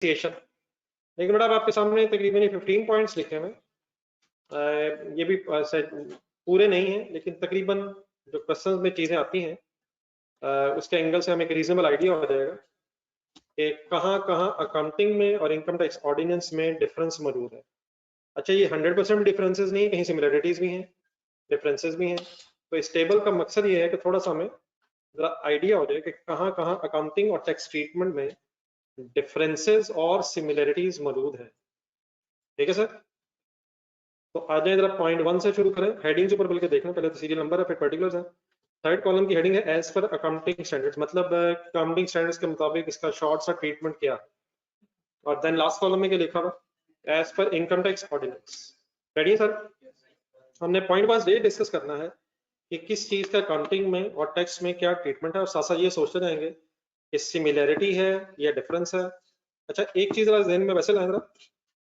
Depreciation. लेकिन बेटा आपके सामने तकरीबन 15 पॉइंट्स लिखे हुए, ये भी पूरे नहीं है, लेकिन तकरीबन जो क्वेश्चन में चीजें आती हैं उसके एंगल से हमें एक रीजनेबल आइडिया हो जाएगा कि कहाँ कहाँ अकाउंटिंग में और इनकम टैक्स ऑर्डिनेंस में डिफरेंस मौजूद है। अच्छा, ये 100% डिफरेंसेस नहीं है, कहीं सिमिलरिटीज भी हैं, डिफरेंसेस भी हैं। तो इस टेबल का मकसद ये है कि थोड़ा सा हमें जरा आइडिया हो जाए कि कहाँ कहाँ अकाउंटिंग और टैक्स ट्रीटमेंट में डिफरेंसेस और सिमिलरिटीज मौजूद है। ठीक है सर, तो आ जाए जरा पॉइंट 1 से शुरू करें। हेडिंग ऊपर बल्कि देखना, पहले तो सीरियल नंबर है फिर पर्टिकुलर्स है। थर्ड कॉलम की हेडिंग है एज पर अकाउंटिंग स्टैंडर्ड्स, मतलब अकाउंटिंग स्टैंडर्ड्स के मुताबिक इसका शॉर्ट सा ट्रीटमेंट क्या। और देन लास्ट कॉलम में क्या लिखा हुआ, as per income tax ordinance. Ready है सर? हमने पॉइंट वाइज ये डिस्कस करना है कि किस चीज का अकाउंटिंग में और टैक्स में क्या ट्रीटमेंट है, और साथ साथ ये सोचते रहेंगे कि सिमिलैरिटी है या डिफरेंस है। अच्छा, एक चीज जरा ज़हन में वैसे लाएं जरा,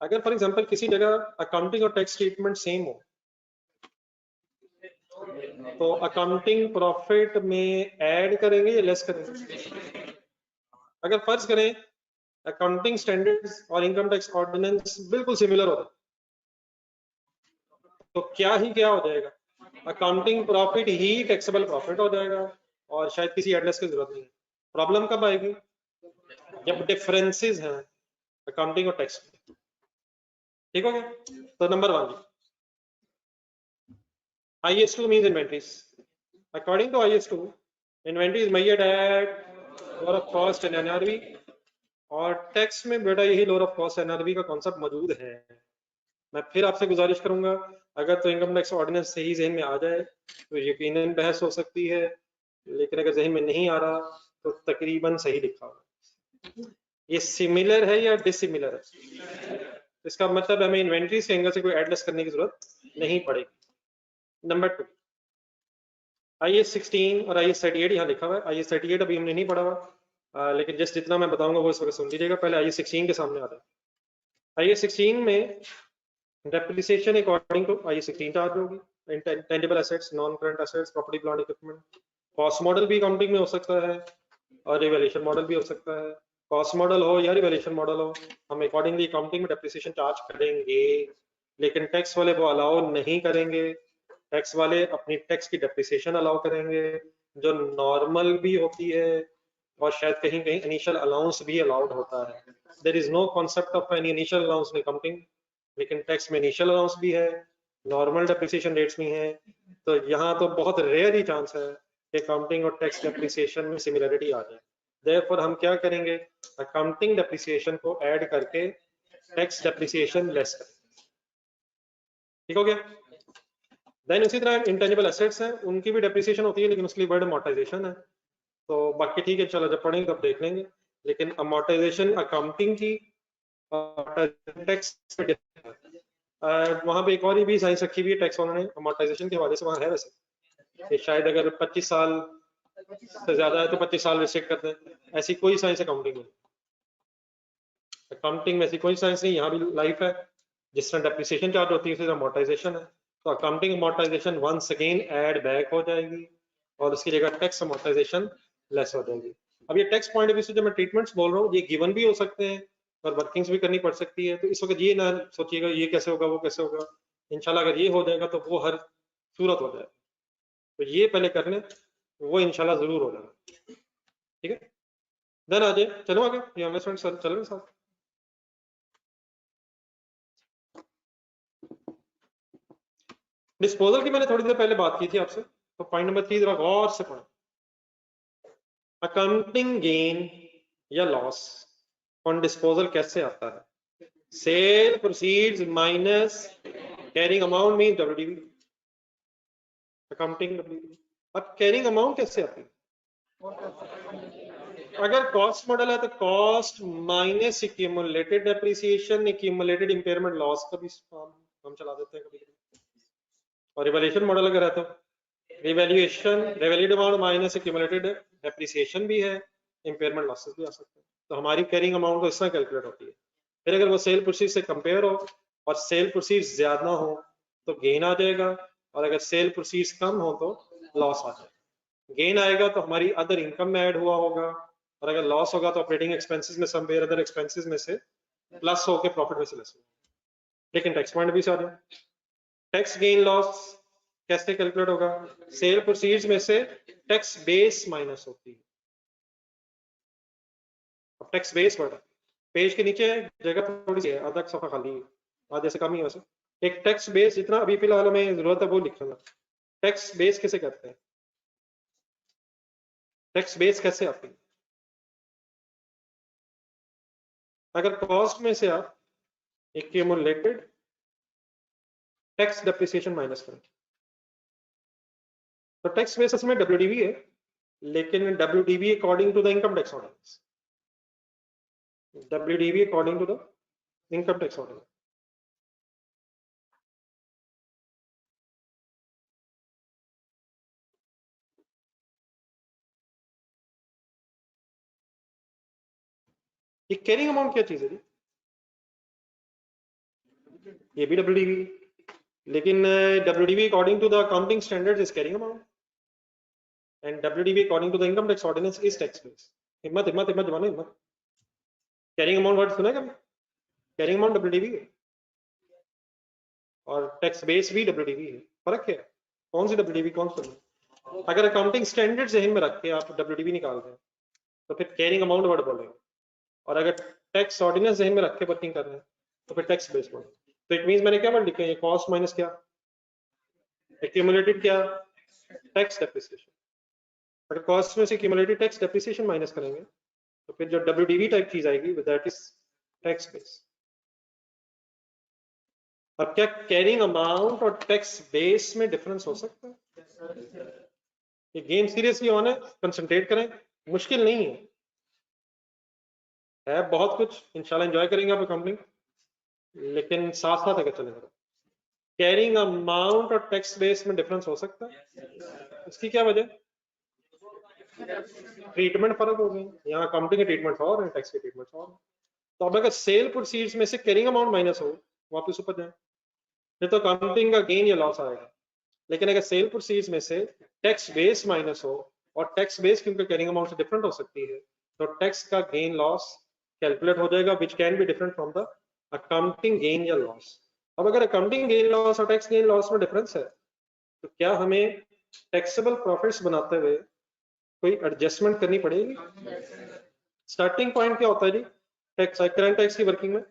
अगर फॉर एग्जांपल किसी जगह अकाउंटिंग और टैक्स ट्रीटमेंट सेम हो तो अकाउंटिंग प्रॉफिट में ऐड करेंगे या लेस करेंगे? अगर फर्ज करें अकाउंटिंग स्टैंडर्ड्स और इनकम टैक्स ऑर्डिनेंस बिल्कुल सिमिलर हो तो क्या हो जाएगा, अकाउंटिंग प्रॉफिट ही टैक्सेबल प्रॉफिट हो जाएगा और शायद किसी एडलेस की जरूरत नहीं है। प्रॉब्लम कब आएगी? जब डिफरेंसेस हैं अकाउंटिंग और टैक्स में। ठीक हो गया? तो number 1, IS2 means inventories. According to IS2, inventory is measured at lower of cost and NRV, और टैक्स में बेटा यही लोअर ऑफ कॉस्ट NRV का कॉन्सेप्ट मौजूद है। मैं फिर आपसे गुजारिश करूंगा, अगर तो इनकम टैक्स ऑर्डिनेंस सही जहन में आ जाए तो यकीनन बहस हो सकती है, लेकिन अगर जहन में नहीं आ रहा तो तकरीबन सही लिखा हुआ। ये सिमिलर है या डिसिमिलर है? इसका मतलब हमें इन्वेंट्रीज के एंगल से कोई एडजस्ट करने की जरूरत नहीं पड़ेगी। नंबर 2, IS 16 और IS 38 यहाँ लिखा हुआ है। IS 38 अभी हमने नहीं पढ़ा हुआ, लेकिन जिस जितना मैं बताऊंगा वो इस वक्त सुन लीजिएगा। पहले IS 16 के सामने आ जाए। IS 16 में depreciation according to IS 16 charge होगी, intangible assets, non current assets, property plant equipment. Cost model भी अकाउंटिंग में हो सकता है और रिवैल्यूएशन मॉडल भी हो सकता है। कॉस्ट मॉडल हो या रिवैल्यूएशन मॉडल हो, हम अकॉर्डिंगली अकाउंटिंग में डेप्रिसिएशन चार्ज करेंगे, लेकिन टैक्स वाले वो अलाउ नहीं करेंगे। टैक्स वाले अपनी टैक्स की डेप्रिसिएशन अलाउ करेंगे जो नॉर्मल भी होती है और शायद कहीं कहीं इनिशियल अलाउंस भी अलाउड होता है। There is no concept of any initial allowance in accounting, लेकिन टैक्स में इनिशियल अलाउंस भी है, नॉर्मल डेप्रिसिएशन रेट्स भी हैं। तो यहाँ तो बहुत रेयर ही चांस है कि अकाउंटिंग और टैक्स डेप्रिसिएशन में सिमिलरिटी आ जाए। देयरफॉर हम क्या करेंगे, अकाउंटिंग डेप्रिसिएशन को ऐड करके टैक्स डेप्रिसिएशन लेस करेंगे। ठीक हो गया? देन इसी तरह इंटेंजिबल एसेट्स हैं, उनकी भी डेप्रिसिएशन होती है लेकिन उसके लिए वर्ड अमॉर्टाइजेशन है। तो बाकी ठीक है, चलो जब पढ़ेंगे तब देख लेंगे। लेकिन अमॉर्टाइजेशन अकाउंटिंग की टैक्स वहां पे एक और भी साइंस रखी हुई है टैक्स वालों ने अमॉर्टाइजेशन के हवाले से, वहां है वैसे कि शायद अगर 25 साल से ज्यादा है तो 25 साल रिस्ट्रिक्ट करते हैं। ऐसी कोई साइंस अकाउंटिंग में ऐसी कोई साइंस नहीं। यहाँ भी लाइफ है, जिस तरह डेप्रिसिएशन चार्ज होती है उसी तरह अमॉर्टाइजेशन है। तो accounting amortisation once again add back हो जाएगी और उसकी जगह टैक्स अमॉर्टाइजेशन लेस हो जाएगी। अब ये टैक्स पॉइंट ऑफ व्यू से जब मैं ट्रीटमेंट्स बोल रहा हूँ, ये गिवन भी हो सकते हैं और वर्किंग्स भी करनी पड़ सकती है। तो इस वक्त ये ना सोचिएगा ये कैसे होगा वो कैसे होगा, इंशाल्लाह अगर ये हो जाएगा तो वो हर सूरत हो जाएगा। तो ये पहले कर लें, वो इंशाल्लाह जरूर हो जाएगा। ठीक है, देन आ जाए, चलो आगे इन्वेस्टमेंट चलो साथ। डिस्पोजल की मैंने थोड़ी देर पहले बात की थी आपसे, तो पॉइंट नंबर 3 जरा गौर से पढ़ें। अकाउंटिंग गेन या लॉस ऑन डिस्पोजल कैसे आता है? Sale proceeds minus carrying amount mean WDV, accounting WDV। अब कैरिंग अमाउंट कैसे आती है? अगर कॉस्ट मॉडल है तो cost minus accumulated depreciation, accumulated impairment loss का भी हम चला देते हैं कभी कभी। और रिवैल्यूएशन मॉडल अगर है तो revaluation revalued amount minus accumulated depreciation भी है, इंपेयरमेंट लॉसेस भी आ सकते हैं। तो हमारी कैरिंग अमाउंट तो इस तरह कैलकुलेट होती है। फिर अगर वो सेल प्रोसीड से कंपेयर हो और सेल प्रोसीड ज्यादा हो तो गेन आ जाएगा, और अगर सेल प्रोसीड कम हो तो लॉस आ जाएगा। गेन आएगा तो हमारी अदर इनकम में ऐड हुआ होगा और अगर लॉस होगा तो ऑपरेटिंग एक्सपेंसेस में सम वेयर अदर एक्सपेंसेस में से प्लस होके प्रॉफिट में से लेस होगा। लेकिन टैक्स पॉइंट भी से आ रहा है, टैक्स गेन लॉस कैसे कैलकुलेट होगा? सेल प्रोसीड्स में से टैक्स बेस माइनस होती है। अब टैक्स बेस वर्ड पेज के नीचे जगह थोड़ी सी है, आधा सफा खाली है, आधे से कम ही है वैसे। एक टैक्स बेस जितना अभी फिलहाल हमें जरूरत है वो लिखूंगा। टैक्स बेस कैसे करते हैं? टैक्स बेस कैसे आती है? अगर कॉस्ट में से आप एक्यूमुलेटेड टैक्स डेप्रिसिएशन माइनस करें तो टैक्स बेस में डब्ल्यूडीवी है, लेकिन WDV according to the income tax ordinance, WDV according to the income tax ordinance. ये कैरिंग अमाउंट क्या चीज है जी? ये भी डब्ल्यूडीवी, लेकिन WDV according to the accounting standards is carrying amount and WDV according to the income tax ordinance is tax base. हिम्मत हिम्मत हिम्मत जवानो हिम्मत। कैरिंग अमाउंट वर्ड सुना है कभी? कैरिंग अमाउंट डब्ल्यूडीवी है और टैक्स बेस भी डब्ल्यूडीवी है। फर्क है कौन सी डब्ल्यूडीवी कौन सी? अगर अकाउंटिंग स्टैंडर्ड जहन में रख के आप डब्ल्यूडीवी निकाल रहे हैं तो फिर कैरिंग अमाउंट वर्ड बोलेंगे, और अगर टैक्स ऑर्डिनेंस जहन में रख के वर्किंग कर रहे हैं तो फिर टैक्स बेस बोलेंगे। तो इट मींस मैंने क्या वर्ड लिखे हैं? कॉस्ट माइनस क्या? एक्यूमुलेटेड क्या? Tax depreciation. अगर कॉस्ट में से एक्यूमुलेटेड टैक्स डेप्रिसिएशन माइनस करेंगे तो फिर जो डब्ल्यूडीवी टाइप चीज आएगी दैट इज टैक्स बेस। अब क्या कैरिंग अमाउंट और टैक्स बेस में डिफरेंस हो सकता है? ये गेम सीरियसली ऑन है, कंसंट्रेट करें, मुश्किल नहीं है बहुत कुछ, इंशाल्लाह एंजॉय करेंगे आप अकाउंटिंग, लेकिन साथ साथ अगर चलेगा। कैरिंग अमाउंट और टैक्स बेस में डिफरेंस हो सकता है? इसकी क्या वजह? ट्रीटमेंट फर्क हो गई, यहाँ अकाउंटिंग के ट्रीटमेंट और है, टैक्स के ट्रीटमेंट और। तो अब अगर सेल प्रोसीड्स में से कैरिंग अमाउंट माइनस हो, वापस ऊपर जाए, फिर तो अकाउंटिंग का गेन या लॉस आएगा। लेकिन अगर सेल प्रोसीड्स में से टैक्स बेस माइनस हो, और टैक्स बेस क्योंकि कैरिंग अमाउंट से डिफरेंट हो सकती है, तो टैक्स का गेन लॉस कैलकुलेट हो जाएगा, which can be different from the accounting gain या लॉस। अब अगर अकाउंटिंग गेन लॉस और टैक्स गेन लॉस में डिफरेंस है तो क्या हमें टैक्सेबल प्रॉफिट्स बनाते हुए कोई एडजस्टमेंट करनी पड़ेगी? स्टार्टिंग पॉइंट क्या होता है जी टैक्स करंट टैक्स की वर्किंग में?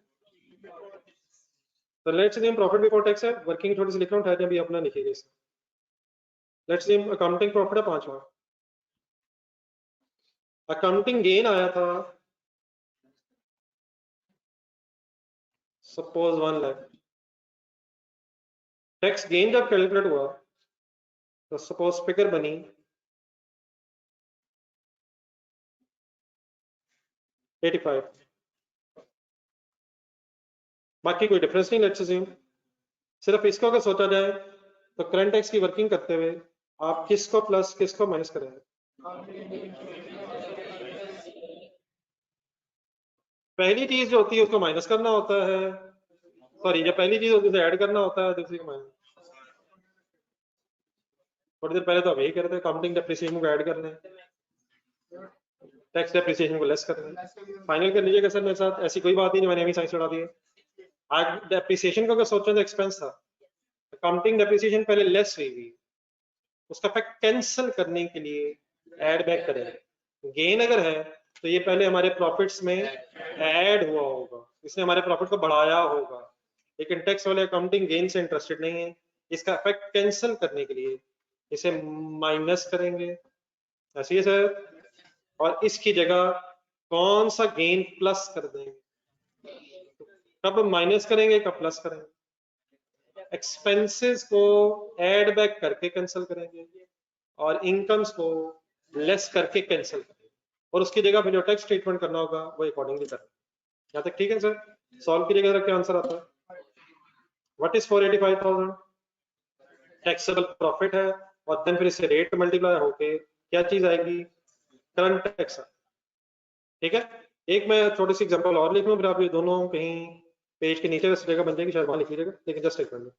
तो let's assume profit before tax है, वर्किंग थोड़ी सी लिख रहा हूं, ठहर अभी अपना लिखिएगा इसे। लेट्स अज्यूम अकाउंटिंग प्रॉफिट है 5 लाख, अकाउंटिंग गेन आया था सपोज 1 लाख, टैक्स गेन जब कैलकुलेट हुआ तो सपोज फिगर बनी 85, बाकी कोई डिफरेंस नहीं। लेट्स अज्यूम सिर्फ इसको अगर सोचा जाए तो करंट टैक्स की वर्किंग करते हुए आप किसको प्लस किसको माइनस करेंगे? पहली चीज जो होती है उसको माइनस करना होता है, सॉरी जब पहली चीज होती है उसे ऐड करना होता है, दूसरी को माइनस। थोड़ी देर पहले तो आप यही कह रहे थे अकाउंटिंग डेप्रिसिएशन को ऐड कर रहे हैं, टैक्स डेप्रिसिएशन को लेस कर रहे हैं। फाइनल कर लीजिएगा सर मेरे साथ, ऐसी कोई बात ही नहीं, मैंने अभी साइंस उड़ा दी है। आज डेप्रिसिएशन को अगर सोचें तो एक्सपेंस था, अकाउंटिंग डेप्रिसिएशन पहले लेस हुई हुई, उसका फैक्ट कैंसिल करने के लिए ऐड बैक करेंगे। गेन अगर है तो ये पहले हमारे प्रॉफिट्स में ऐड हुआ होगा, इसने हमारे प्रॉफिट को बढ़ाया होगा, लेकिन टैक्स वाले अकाउंटिंग गेन से इंटरेस्टेड नहीं है, इसका इफेक्ट कैंसिल करने के लिए इसे माइनस करेंगे, ऐसे ही सर, और इसकी जगह कौन सा गेन प्लस कर देंगे। कब माइनस करेंगे कब प्लस करेंगे? एक्सपेंसेस को ऐड बैक करके कैंसिल करेंगे और इनकम्स को लेस करके कैंसिल करेंगे, और उसकी जगह फिर जो टैक्स ट्रीटमेंट करना होगा वो अकॉर्डिंगली करेंगे। यहाँ तक ठीक है सर? सॉल्व कीजिएगा, क्या आंसर आता है? What is 485,000? टैक्सेबल प्रॉफिट है, और देन फिर इससे रेट मल्टीप्लाई होके क्या चीज आएगी? Current tax. ठीक है, एक मैं छोटी सी एग्जांपल और लिख लूं, फिर आप ये दोनों कहीं पेज के नीचे जगह बन जाएगी, शायद वहां लिख लीजिएगा, लेकिन जस्ट एक मिनट,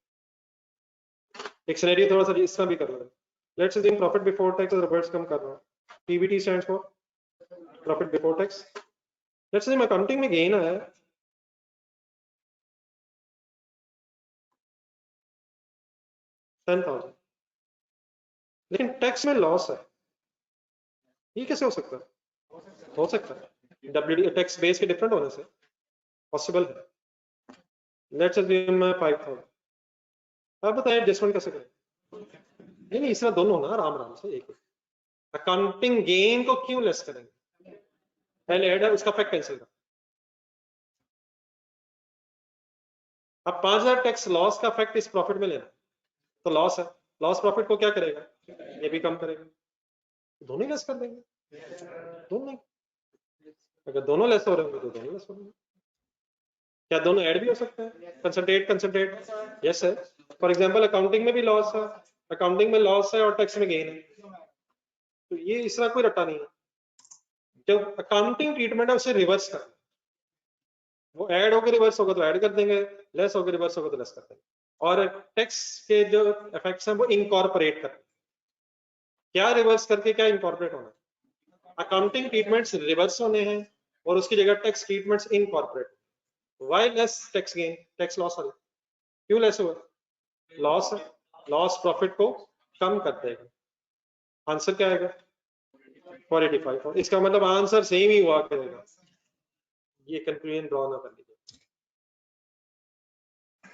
एक सिनेरियो थोड़ा सा इसका भी कर लो। Let's assume profit before tax और रिवर्स कम कर रहा हूं, PBT stands for profit before tax. Let's say accounting में गेन है 10,000, लेकिन टैक्स में लॉस है, ये कैसे हो सकता है? हो सकता है डब्ल्यूडी टैक्स बेस के डिफरेंट होने से पॉसिबल है। Let's assume 5,000। अब बताएं एडजस्टमेंट कैसे करें? नहीं इस तरह दोनों ना आराम आराम से एक अकाउंटिंग गेन को क्यों लेस करेंगे? पहले ऐड है उसका इफेक्ट कैंसिल कर। अब 5,000 टैक्स लॉस का इफेक्ट इस प्रॉफिट में लेना, तो लॉस है, लॉस प्रॉफिट को क्या करेगा? ये भी कम करेगा, दोनों ही लेस कर देंगे। दोनों, अगर दोनों लेस हो रहे होंगे तो दोनों लेस हो रहे होंगे। क्या दोनों ऐड भी हो सकते हैं? कंसंट्रेट यस है। फॉर एग्जांपल अकाउंटिंग में भी लॉस है, अकाउंटिंग में लॉस है और टैक्स में गेन है, तो ये इस तरह कोई रट्टा नहीं है। जो अकाउंटिंग ट्रीटमेंट है उसे रिवर्स करना, वो ऐड होकर रिवर्स होगा तो ऐड कर देंगे, लेस होकर रिवर्स होगा तो लेस कर देंगे। और टैक्स के जो इफेक्ट्स हैं वो इनकॉर्पोरेट करते हैं। क्या रिवर्स करके क्या इनकॉर्पोरेट होना है? अकाउंटिंग ट्रीटमेंट्स रिवर्स होने हैं और उसकी जगह tax treatments incorporate. Why less tax gain, tax loss sorry, क्यों लेस हुआ? लॉस, लॉस प्रॉफिट को कम कर देगा। आंसर क्या आएगा? 485। इसका मतलब आंसर सेम ही हुआ करेगा, ये कंक्लूजन ड्रॉ ना कर लीजिए।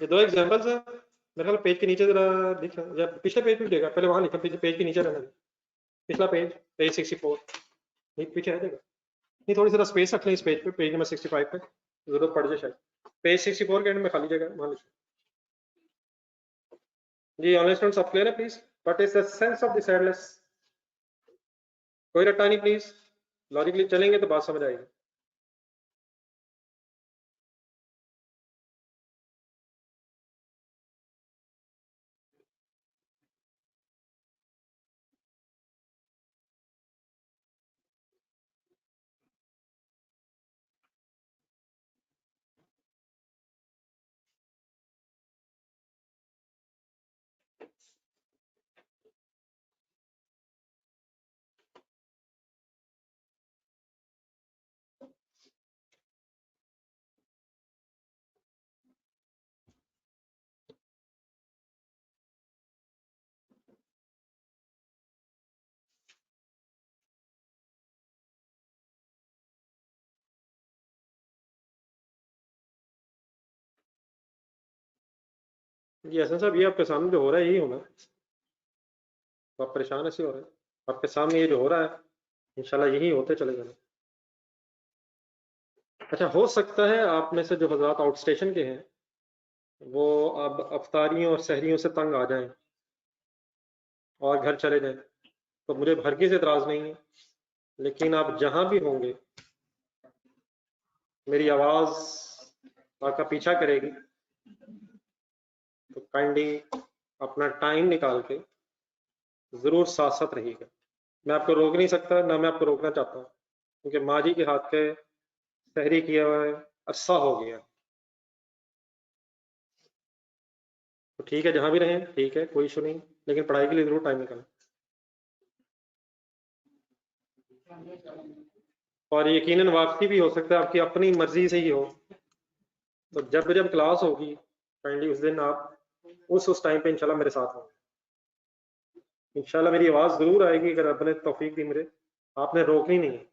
ये दो एग्जांपल्स हैं, मेरे ख्याल पेज के नीचे जरा लिख या पिछले पेज पे देगा, पहले वहां लिखा, पेज के नीचे रहना, पिछला पेज, पेज 64 नहीं पीछे आ जाएगा। नहीं थोड़ी सा स्पेस रख लें इस पेज पे, पेज नंबर 65 पे जरूरत पड़ जाए शायद। पेज 64 के एंड में खाली जगह वहां लिखें। जी ऑनलाइन स्टूडेंट्स सब क्लियर है please? What is the sense of this एडलेस? कोई रट्टा नहीं प्लीज, लॉजिकली चलेंगे तो बात समझ आएगी। जी हसन साहब ये आपके सामने जो हो रहा है यही होना, तो आप परेशान ऐसे हो रहे हैं? आपके सामने ये जो हो रहा है इंशाल्लाह यही होते चले जाना। अच्छा हो सकता है आप में से जो हजरात आउट स्टेशन के हैं वो अब अफ्तारियों और सहरियों से तंग आ जाएं और घर चले जाएं, तो मुझे हरगिज़ एतराज नहीं है, लेकिन आप जहां भी होंगे मेरी आवाज आपका पीछा करेगी, तो काइंडली अपना टाइम निकाल के जरूर साथ साथ रहिएगा। मैं आपको रोक नहीं सकता, ना मैं आपको रोकना चाहता हूँ, क्योंकि माँ जी के हाथ के सहरी किया हुआ है अरसा हो गया। तो ठीक है जहां भी रहें, ठीक है कोई इशू नहीं, लेकिन पढ़ाई के लिए जरूर टाइम निकालें। और यकीनन वापसी भी हो सकता है आपकी अपनी मर्जी से ही हो, तो जब जब क्लास होगी काइंडली उस दिन आप उस टाइम पे इंशाल्लाह मेरे साथ होंगे। इंशाल्लाह मेरी आवाज जरूर आएगी अगर रब ने तौफीक दी मुझे, आपने रोकनी नहीं है।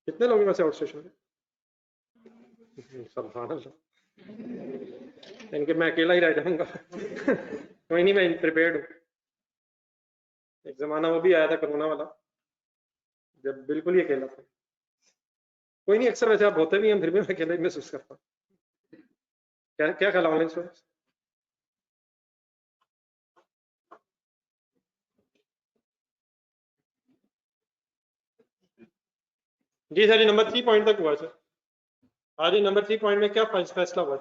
कितने लोग हैं वैसे आउट स्टेशन में? सुभान अल्लाह, इनके मैं अकेला ही रह जाऊंगा। कोई नहीं मैं प्रिपेयर्ड हूँ। एक जमाना वो भी आया था कोरोना वाला, जब बिल्कुल ही अकेला था। कोई नहीं, अक्सर वैसे आप होते भी हैं, फिर भी मैं अकेला ही महसूस करता हूँ। क्या क्या ख्याल ऑनलाइन स्टूडेंट्स? जी सर, नंबर 3 पॉइंट तक हुआ सर। आज नंबर 3 पॉइंट में क्या फैसला हुआ?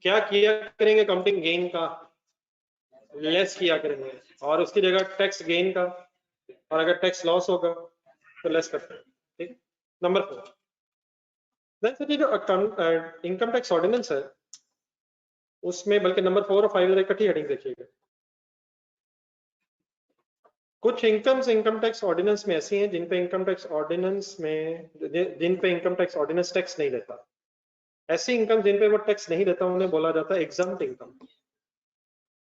क्या किया करेंगे? काउंटिंग गेन का लेस किया करेंगे और उसकी जगह टैक्स गेन का, और अगर टैक्स लॉस होगा तो लेस करते हैं। ठीक। नंबर 4 सर, ये जो इनकम टैक्स ऑर्डिनेंस है उसमें बल्कि नंबर 4 और 5 इकट्ठी हेडिंग देखिएगा। कुछ इनकम टैक्स ऑर्डिनेंस में ऐसी हैं जिन पे इनकम टैक्स ऑर्डिनेंस टैक्स नहीं लेता। ऐसी इनकम जिन पे वो टैक्स नहीं लेता उन्हें बोला जाता है एग्जम्प्ट इनकम।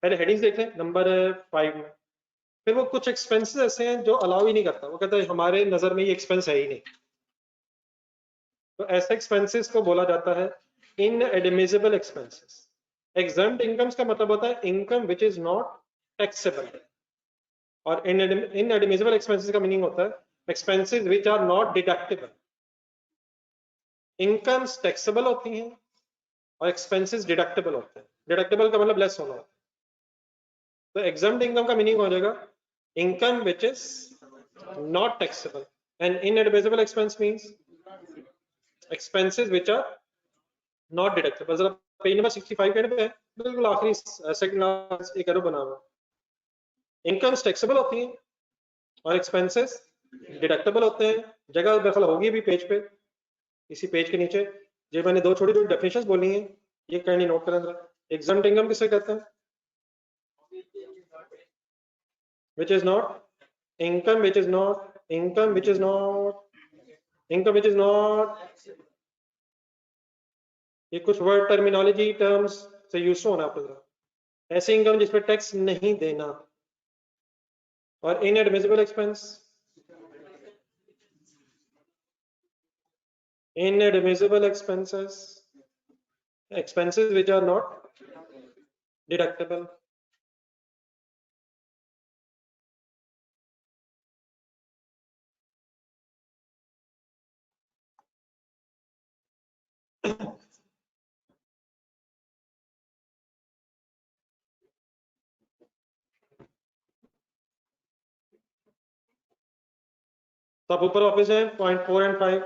पहले हेडिंग्स देख लें नंबर 5 में। फिर वो कुछ एक्सपेंसेस ऐसे हैं जो अलाउ ही नहीं करता, वो कहता है हमारे नजर में ये एक्सपेंस है ही नहीं। तो ऐसे एक्सपेंसेस को बोला जाता है इनएडमिसिबल एक्सपेंसेस। एग्जम्प्ट इनकम्स का मतलब होता है income which is not taxable. और इनएडमिसिबल एक्सपेंसेस का मीनिंग होता है expenses which are not deductible. Incomes taxable होती हैं और एक्सपेंसेस डिडक्टेबल होते हैं। डिडक्टेबल का मतलब लेस होना होता है। तो एग्जम्प्ट इनकम का मीनिंग हो जाएगा income which is not taxable and inadmissible expense means expenses which are not deductible. जरा पेज नंबर 65 पे है, बिल्कुल आखिरी सेकंड एक एरो बना हुआ। इनकम्स टैक्सेबल होती हैं और एक्सपेंसेस डिडक्टेबल होते हैं। जगह दखल होगी भी पेज पे, इसी पेज के नीचे जो मैंने दो छोटी छोटी डेफिनेशंस बोली हैं ये कहनी नोट करें जरा। एग्जम्प्ट इनकम किसे कहते हैं? which is not income which is not income which is not ये कुछ वर्ड टर्मिनोलॉजी टर्म्स से यूज होना पड़ेगा। ऐसी इनकम जिस पर टैक्स नहीं देना। और inadmissible expense, inadmissible expenses which are not deductible। तो आप ऊपर वापस है पॉइंट 4 एंड 5।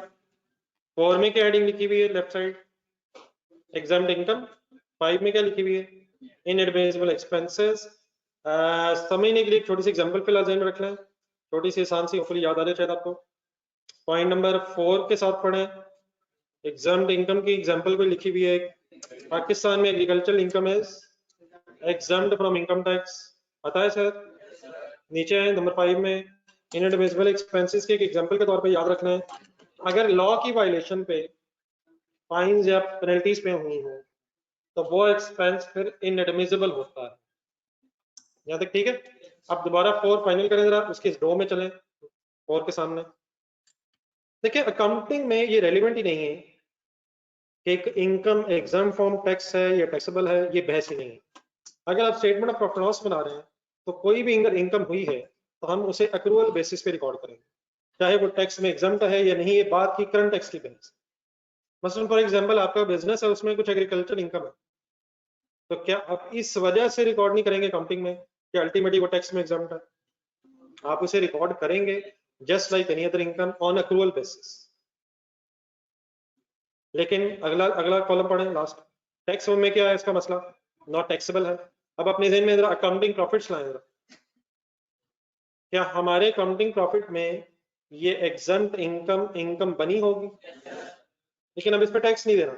4 में क्या हेडिंग लिखी हुई है लेफ्ट साइड? Exempt income. 5 में क्या लिखी हुई है? Inadmissible expenses. समझने के लिए छोटी सी एग्जांपल फिलहाल ध्यान में रख लें, छोटी सी आसान सी, होपफुली याद आ जाए शायद आपको। पॉइंट नंबर 4 के साथ पढ़ें। एग्जम्प्ट इनकम की एग्जांपल कोई लिखी हुई है, पाकिस्तान में agricultural income is exempt from income tax, पता है सर? नीचे है नंबर 5 में इनएडमिसिबल एक्सपेंसेस के एक एग्जांपल के तौर पे याद रखना है, अगर लॉ की वायलेशन पे फाइन्स या पेनल्टीज पे हुई हो तो वो एक्सपेंस फिर इनएडमिसिबल होता है। यहाँ तक ठीक है? अब दोबारा 4 फाइनल करें जरा, उसके रो में चलें 4 के सामने। देखिए अकाउंटिंग में ये रेलिवेंट ही नहीं है कि एक इनकम एग्जाम फॉर्म टैक्स है या टैक्सेबल है, ये बहस ही नहीं है। अगर आप स्टेटमेंट ऑफ प्रॉफिट लॉस बना रहे हैं तो कोई भी इनकम हुई है तो हम उसे अक्रूवल बेसिस पे रिकॉर्ड करेंगे, चाहे वो टैक्स में एग्जाम्प्ट है या नहीं, ये बात की करंट टैक्स की बेसिस। मसलन फॉर एग्जांपल आपका बिजनेस है, उसमें कुछ एग्रीकल्चर इनकम है, तो क्या आप इस वजह से रिकॉर्ड नहीं करेंगे अकाउंटिंग में कि अल्टीमेटली वो टैक्स में एग्जाम्प्ट है? आप उसे रिकॉर्ड करेंगे just like any other income on accrual basis. लेकिन अगला कॉलम पढ़ें लास्ट, टैक्स में क्या है इसका मसला? नॉट टैक्सेबल है। अब अपने ज़हन में जरा अकाउंटिंग प्रॉफिट्स लाएं जरा, क्या हमारे अकाउंटिंग प्रॉफिट में ये एग्जम्प्ट इनकम बनी होगी? लेकिन अब इस पर टैक्स नहीं देना,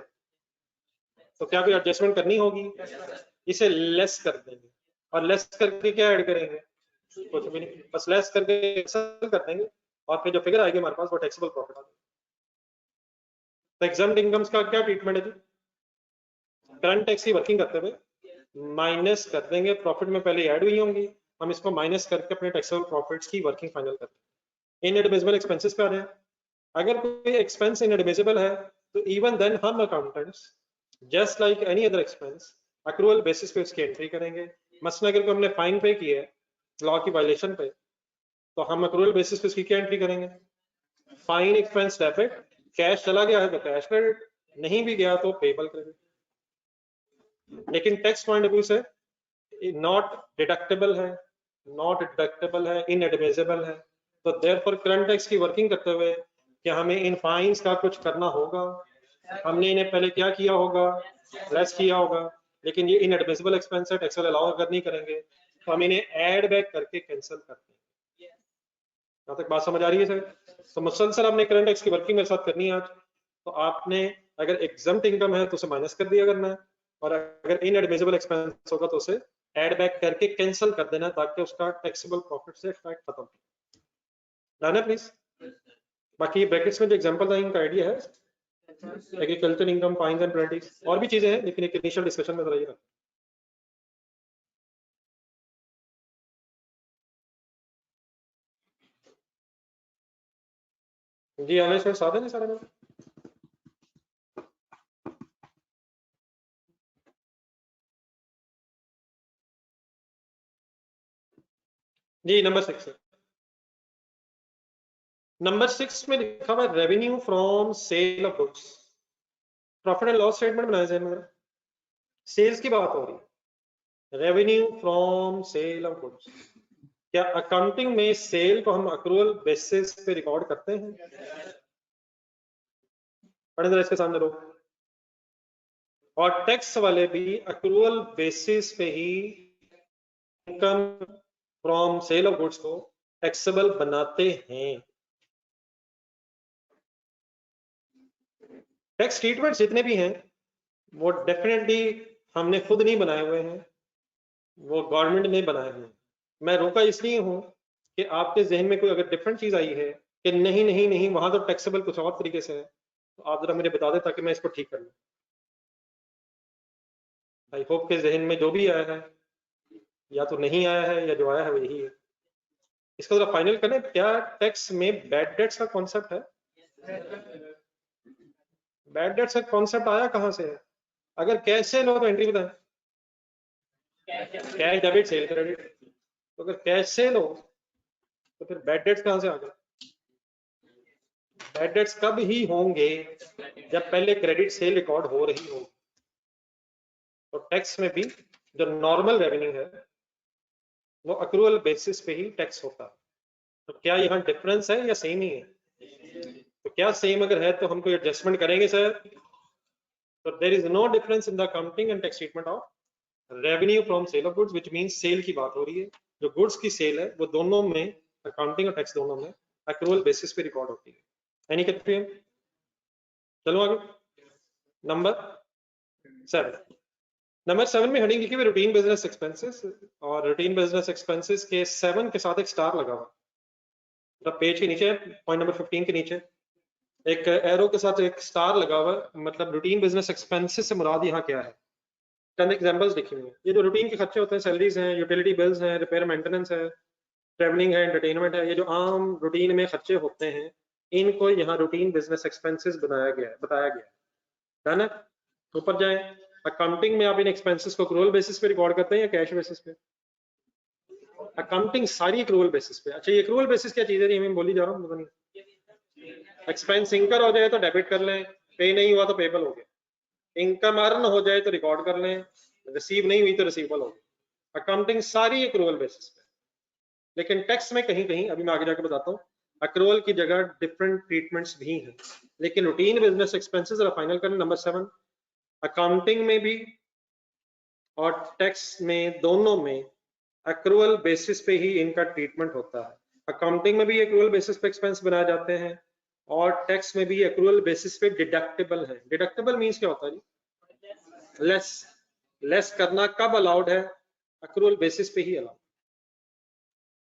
तो क्या कोई एडजस्टमेंट करनी होगी? इसे लेस कर देंगे, और लेस करके क्या ऐड करेंगे? कुछ भी नहीं, बस लेस करके कर देंगे और फिर जो फिगर आएगी हमारे पास वो टैक्सेबल प्रॉफिट आ जाएगा। तो एग्जम्प्ट इनकम्स का क्या ट्रीटमेंट है जी? करंट टैक्स की वर्किंग करते हुए माइनस कर देंगे, प्रॉफिट में पहले ऐड हुई होंगी, हम इसको माइनस करके अपने टैक्सेबल प्रॉफिट्स की वर्किंग फाइनल करते हैं। इनएडमिसिबल एक्सपेंसेस पे आ रहे हैं। अगर कोई एक्सपेंस इनएडमिसिबल है तो इवन देन हम accountants just like any other expense accrual basis पे उसकी एंट्री करेंगे। मसलन अगर हमने फाइन पे की है लॉ की वायलेशन पे, तो हम अक्रूवल बेसिस पे उसकी क्या एंट्री करेंगे? फाइन एक्सपेंस डेबिट, कैश चला गया है तो कैश क्रेडिट, नहीं भी गया तो पेबल क्रेडिट। लेकिन टैक्स पॉइंट ऑफ व्यू से नॉट डिडक्टेबल है, इनएडमिसिबल है। तो देयरफॉर करंट टैक्स की वर्किंग करते हुए क्या हमें इन फाइन्स का कुछ करना होगा? हमने इन्हें पहले क्या किया होगा? लेस किया होगा। लेकिन ये इनएडमिसिबल एक्सपेंस है, टैक्स अलाउ अगर नहीं करेंगे तो हम इन्हें ऐड बैक करके कैंसिल करते हैं। यहाँ तक बात समझ आ रही है सर? तो मुसलसल आपने करंट टैक्स की वर्किंग मेरे साथ करनी है आज। तो आपने अगर एग्जम्प्ट इनकम है तो उसे माइनस कर दिया करना है, और अगर इनएडमिसिबल एक्सपेंस होगा तो उसे एड बैक करके कैंसिल कर देना ताकि उसका टैक्सेबल प्रॉफिट से इफेक्ट खत्म। डन है प्लीज। बाकी ब्रैकेट्स में जो एग्जांपल था इनका आइडिया है, agriculture income, fines and penalties, और भी चीजें हैं लेकिन एक इनिशियल डिस्कशन में रही। जी आने से साधन है सारे में। जी नंबर 6 है। नंबर 6 में लिखा हुआ revenue from sale of goods. Profit and loss statement बनाया जाए, मगर सेल्स की बात हो रही है। Revenue from sale of goods, क्या अकाउंटिंग में सेल को हम अक्रूवल बेसिस पे रिकॉर्ड करते हैं? पढ़े जरा इसके सामने लोग। और टैक्स वाले भी अक्रूवल बेसिस पे ही income from sale of goods को टैक्सेबल बनाते हैं। टैक्स ट्रीटमेंट जितने भी हैं वो डेफिनेटली हमने खुद नहीं बनाए हुए हैं, वो गवर्नमेंट ने बनाए हुए हैं। मैं रोका इसलिए हूं कि आपके जहन में कोई अगर डिफरेंट चीज आई है कि नहीं नहीं नहीं वहां तो टैक्सेबल कुछ और तरीके से है, तो आप जरा मुझे बता दें ताकि मैं इसको ठीक कर लूं। आई होप के जहन में जो भी आया है या तो नहीं आया है या जो आया है वो यही है। इसको जरा फाइनल करें। क्या टैक्स में बैड डेट्स का कॉन्सेप्ट है? बैड डेट्स का कॉन्सेप्ट आया कहां से है? अगर कैश सेल हो तो एंट्री बताएं। Cash debit cell credit. तो अगर कैश सेल हो तो फिर बैड डेट्स कहां से आ गए? बैड डेट्स कब ही होंगे जब पहले क्रेडिट सेल रिकॉर्ड हो रही हो। तो टैक्स में भी जो नॉर्मल रेवेन्यू है वो अक्रूवल बेसिस पे ही टैक्स होता है। तो क्या यहाँ डिफरेंस है या सेम ही है? तो क्या सेम अगर है तो हम कोई एडजस्टमेंट करेंगे सर? तो there is no difference in the accounting and tax treatment of revenue from sale of goods, which means sale की बात हो रही है। जो गुड्स की सेल है वो दोनों में, अकाउंटिंग और टैक्स दोनों में अक्रूवल बेसिस पे रिकॉर्ड होती है। Any confusion? चलो आगे। नंबर 7। नंबर 7 में हेडिंग लिखी हुई रूटीन बिजनेस एक्सपेंसेस, और रूटीन बिजनेस एक्सपेंसेस के 7 के साथ एक स्टार लगा हुआ, मतलब पेज के नीचे, पॉइंट नंबर 15 के नीचे एक एरो के साथ एक स्टार लगा हुआ। मतलब रूटीन बिजनेस एक्सपेंसेस से मुराद यहाँ क्या है? चंद एग्जांपल्स लिखी हुई हैं। ये जो रूटीन के खर्चे होते हैं, सैलरीज हैं, यूटिलिटी बिल्स हैं, रिपेयर मेंटेनेंस है, ट्रेवलिंग है, एंटरटेनमेंट है, ये जो आम रूटीन में खर्चे होते हैं इनको यहाँ रूटीन बिजनेस एक्सपेंसेस बनाया गया है, बताया गया है ना। ऊपर जाए। अकाउंटिंग में आप इन एक्सपेंसेस को एक्रूवल बेसिस पे रिकॉर्ड करते हैं या कैश बेसिस पे? अकाउंटिंग सारी एक्रूवल बेसिस पे। अच्छा ये एक्रूवल बेसिस क्या चीज है? मैं बोली जा रहा हूँ, पता नहीं। एक्सपेंस इंकर हो जाए तो डेबिट कर लें, पे नहीं हुआ तो पेबल हो गया। इनकम अर्न हो जाए तो रिकॉर्ड कर लें, रिसीव नहीं हुई तो रिसीवेबल हो गया। अकाउंटिंग सारी एक्रूवल बेसिस पे। लेकिन टैक्स में कहीं कहीं, अभी मैं आगे जाकर बताता हूँ, अक्रूवल की जगह डिफरेंट ट्रीटमेंट्स भी हैं। लेकिन रूटीन बिजनेस एक्सपेंसेस फाइनल करें नंबर 7। अकाउंटिंग में भी और टैक्स में, दोनों में अक्रूवल बेसिस पे ही इनका ट्रीटमेंट होता है। अकाउंटिंग में भी एक्रूवल बेसिस पे एक्सपेंस बनाए जाते हैं और टैक्स में भी एक्रूवल बेसिस पे डिडक्टेबल है। डिडक्टेबल मींस क्या होता है जी? लेस। लेस करना कब अलाउड है? अक्रूवल बेसिस पे ही अलाउड।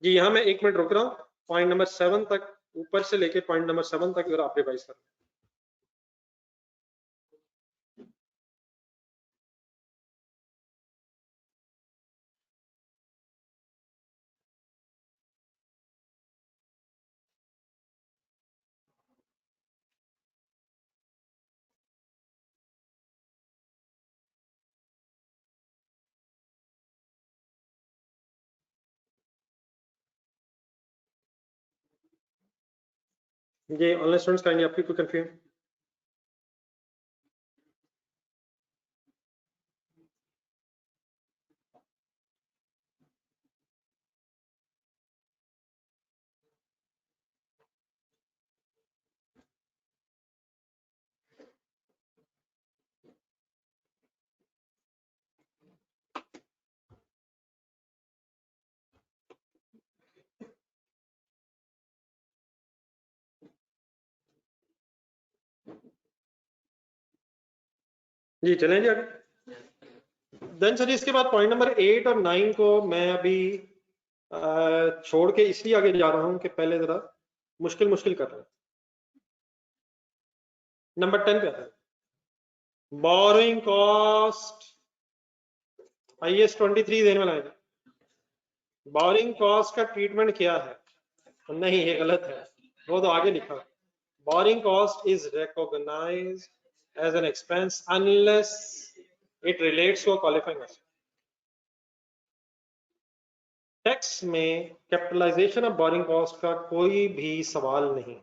जी यहाँ मैं 1 मिनट रुक रहा हूँ, पॉइंट नंबर 7 तक, ऊपर से लेके पॉइंट नंबर 7 तक अगर आप रिवाइज करें। ये ऑनलाइन स्टूडेंट्स काइंडली आपकी कोई कंफ्यूजन? जी चलें जी आगे। देन सर इसके बाद पॉइंट नंबर 8 और 9 को मैं अभी छोड़ के इसलिए आगे जा रहा हूं कि पहले जरा मुश्किल कर रहा हूं। नंबर 10 पे आता है बोरिंग कॉस्ट। IAS 23 देने वाला है। बोरिंग कॉस्ट का ट्रीटमेंट क्या है? नहीं, ये गलत है, वो तो आगे लिखा। Borrowing cost is recognized as an expense unless it relates to a qualifying asset. Tax में कैपिटलाइजेशन ऑफ बोरिंग कॉस्ट का कोई भी सवाल नहीं।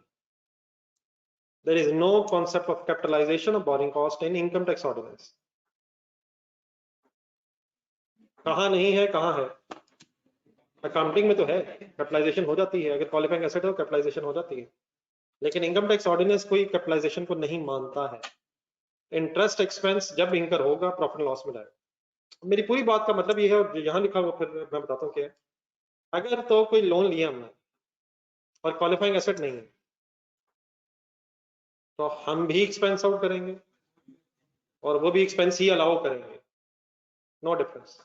There is no concept of capitalization of borrowing cost in income tax ordinance. कहाँ नहीं है, कहाँ है? अकाउंटिंग में तो है, कैपिटलाइजेशन हो जाती है, अगर क्वालिफाइंग एसेट हो कैपिटलाइजेशन हो जाती है, लेकिन इनकम टैक्स ऑर्डिनेंस कोई कैपिटलाइजेशन को नहीं मानता है। इंटरेस्ट एक्सपेंस जब इंकर होगा प्रॉफिट एंड लॉस में जाएगा। मेरी पूरी बात का मतलब ये है, और यहाँ लिखा हुआ फिर मैं बताता हूँ क्या है। अगर तो कोई लोन लिया हमने और क्वालिफाइंग एसेट नहीं है तो हम भी एक्सपेंस आउट करेंगे और वो भी एक्सपेंस ही अलाउ करेंगे। No difference.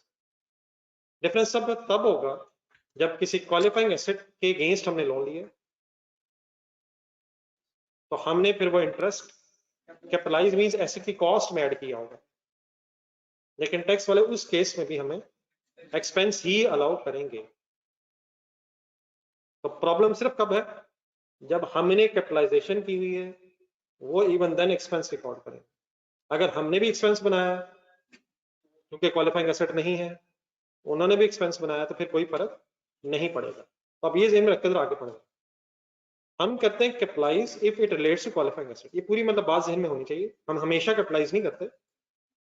डिफरेंस सब तब होगा जब किसी क्वालिफाइंग एसेट के अगेंस्ट हमने लोन लिया तो हमने फिर वो इंटरेस्ट कैपिटलाइज मींस एसेट की कॉस्ट में ऐड किया होगा, लेकिन टैक्स वाले उस केस में भी हमें एक्सपेंस ही अलाउ करेंगे। तो प्रॉब्लम सिर्फ कब है? जब हमने कैपिटलाइजेशन की हुई है, वो इवन देन एक्सपेंस रिकॉर्ड करें। अगर हमने भी एक्सपेंस बनाया क्योंकि क्वालिफाइंग एसेट नहीं है, उन्होंने भी एक्सपेंस बनाया, तो फिर कोई फर्क नहीं पड़ेगा। तो अब ये ज़हन में रखकर आगे बढ़ेगा। हम करते हैं capitalize if it relates to qualifying asset. ये पूरी मतलब बात ज़हन में होनी चाहिए। हम हमेशा कैपिटलाइज नहीं करते,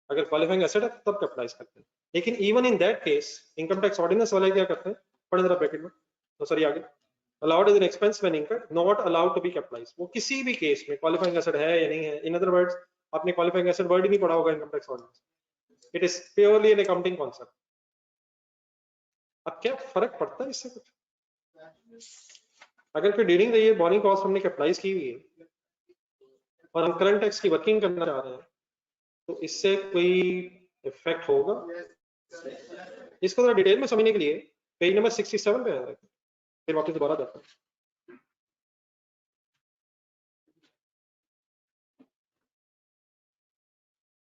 अगर क्वालिफाइंग एसेट है तब कैपिटलाइज करते हैं। लेकिन even in that case income tax ordinance वाले क्या करते हैं, पढ़े जरा ब्रैकेट में, तो सॉरी आगे, allowed as an expense when incurred, not allowed to be capitalized। वो किसी भी केस में क्वालिफाइंग एसेट है या नहीं है। इन अदर वर्ड्स, आपने क्वालिफाइंग एसेट वर्ड ही नहीं पढ़ा होगा income tax ordinance. It is purely an accounting concept. अब क्या फर्क पड़ता है इससे कुछ? अगर फिर during the year borrowing cost हमने कैपिटलाइज की हुई है और हम करंट टैक्स की वर्किंग करना चाह रहे हैं, तो इससे कोई इफेक्ट होगा? इसको थोड़ा डिटेल में समझने के लिए पेज नंबर 67 पे आए, फिर वापस दोबारा जाता हूं।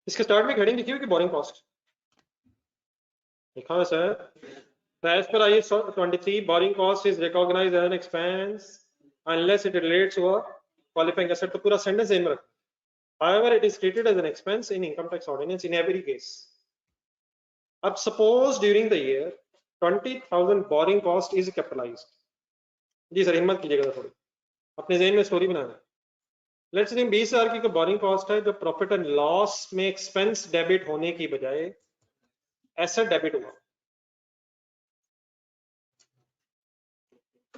इसके स्टार्ट में हेडिंग लिखी हुई कि बोरिंग कॉस्ट लिखा है sir. As per IAS 23, borrowing cost is recognized as an expense unless it relates to a qualifying asset। तो पूरा सेंटेंस ध्यान में रखो। However, it is treated as an expense in income tax ordinance in every case। अब suppose during the year 20,000 borrowing cost is capitalized। जी sir हिम्मत कीजिएगा थोड़ी, अपने ज़हन में स्टोरी बनाना। लेट्स से 20,000 की बोरिंग कॉस्ट है जो प्रॉफिट एंड लॉस में एक्सपेंस डेबिट होने की बजाय एसेट डेबिट हुआ।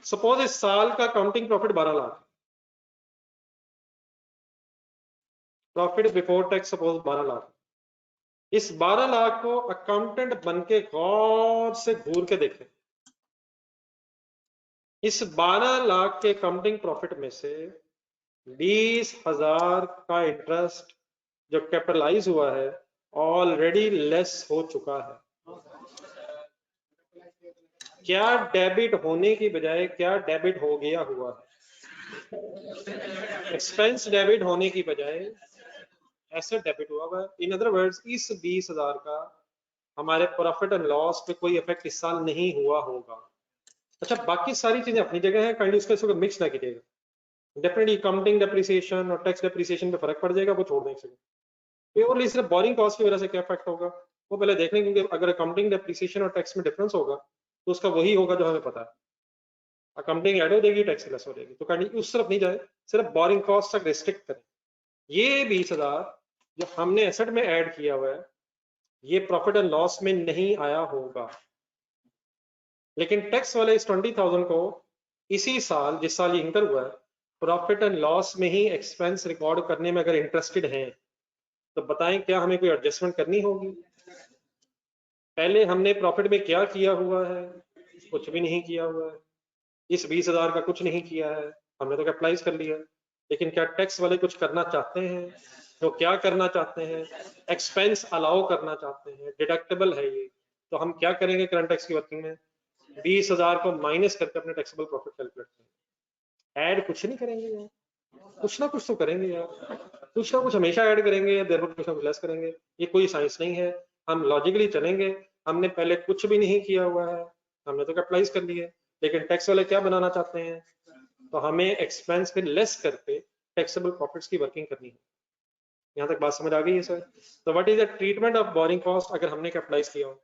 सपोज इस साल का counting profit 12 lakh, profit before tax suppose 12 lakh. इस 12 लाख को अकाउंटेंट बन के गौर से घूर के देखें। इस 12 लाख के अकाउंटिंग प्रॉफिट में से 20,000 का इंटरेस्ट जो कैपिटलाइज हुआ है ऑलरेडी लेस हो चुका है। क्या डेबिट होने की बजाय क्या डेबिट हो गया हुआ है? एक्सपेंस डेबिट होने की बजाय एसेट डेबिट हुआ हुआ है। इन अदर वर्ड्स, इस 20,000 का हमारे प्रॉफिट एंड लॉस पे कोई इफेक्ट इस साल नहीं हुआ होगा। अच्छा, बाकी सारी चीजें अपनी जगह है, काइंडली उसको मिक्स ना कीजिएगा। डेफिनेटली अकाउंटिंग डेप्रिसिएशन और टैक्स डेप्रिसिएशन पे फर्क पड़ जाएगा, वो छोड़ दें। प्योरली सिर्फ बोरिंग कॉस्ट की वजह से क्या इफेक्ट होगा वो पहले देख लें, क्योंकि अगर अकाउंटिंग डेप्रिसिएशन और टैक्स में डिफरेंस होगा तो उसका वही होगा जो हमें पता है। अकाउंटिंग ऐड हो जाएगी, टैक्स लेस हो जाएगी। तो काइंडली उस तरफ नहीं जाए, सिर्फ बोरिंग कॉस्ट तक रिस्ट्रिक्ट करें। ये 20,000 जो हमने एसेट में ऐड किया हुआ है ये प्रॉफिट एंड लॉस में नहीं आया होगा, लेकिन टैक्स वाले इस 20,000 को इसी साल जिस साल ये इंकर हुआ है प्रॉफिट एंड लॉस में ही एक्सपेंस रिकॉर्ड करने में अगर इंटरेस्टेड हैं तो बताएं क्या हमें कोई एडजस्टमेंट करनी होगी? पहले हमने प्रॉफिट में क्या किया हुआ है? कुछ भी नहीं किया हुआ है। इस 20,000 का कुछ नहीं किया है, हमने तो कैपिटलाइज कर लिया। लेकिन क्या टैक्स वाले कुछ करना चाहते हैं? तो क्या करना चाहते हैं, एक्सपेंस अलाउ करना चाहते हैं, डिडक्टेबल है ये, तो हम क्या करेंगे करंट टैक्स की वर्किंग में, 20,000 को माइनस करके अपने टैक्सेबल प्रॉफिट कैलकुलेट करेंगे। ऐड कुछ नहीं करेंगे यार, कुछ ना कुछ तो करेंगे यार, कुछ ना कुछ हमेशा ऐड करेंगे, देर पर कुछ ना कुछ लेस करेंगे। ये कोई साइंस नहीं है, हम लॉजिकली चलेंगे। हमने पहले कुछ भी नहीं किया हुआ है, हमने तो कैपिटलाइज कर लिए, लेकिन टैक्स वाले क्या बनाना चाहते हैं, तो हमें एक्सपेंस पे लेस करके टैक्सेबल प्रॉफिट्स की वर्किंग करनी है। यहाँ तक बात समझ आ गई है सर? तो what is the treatment of borrowing cost अगर हमने कैपिटलाइज किया हो,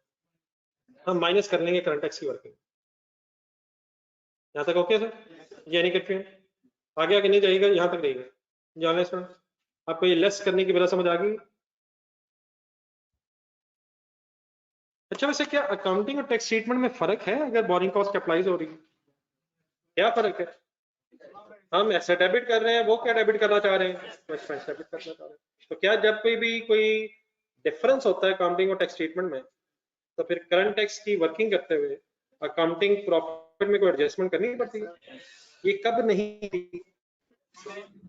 हम माइनस कर लेंगे करंट टैक्स की वर्किंग। यहाँ तक ओके सर? ये नहीं कंफ्यूजन आगे आगे नहीं जाएगा, यहाँ तक रहेगा। जाने सर आपको ये लेस करने की वजह समझ आ गई? अच्छा वैसे क्या अकाउंटिंग और टैक्स ट्रीटमेंट में फर्क है अगर बोरिंग कॉस्ट कैपिटलाइज हो रही है? क्या फर्क है? हम ऐसे डेबिट कर रहे हैं, वो क्या डेबिट करना चाह रहे हैं, तो एक्सपेंस डेबिट करना चाह रहे हैं। तो क्या जब कोई डिफरेंस होता है अकाउंटिंग और टैक्स ट्रीटमेंट में, तो फिर करंट टैक्स की वर्किंग करते हुए अकाउंटिंग प्रॉफिट में कोई एडजस्टमेंट करनी पड़ती है? ये कब नहीं थी?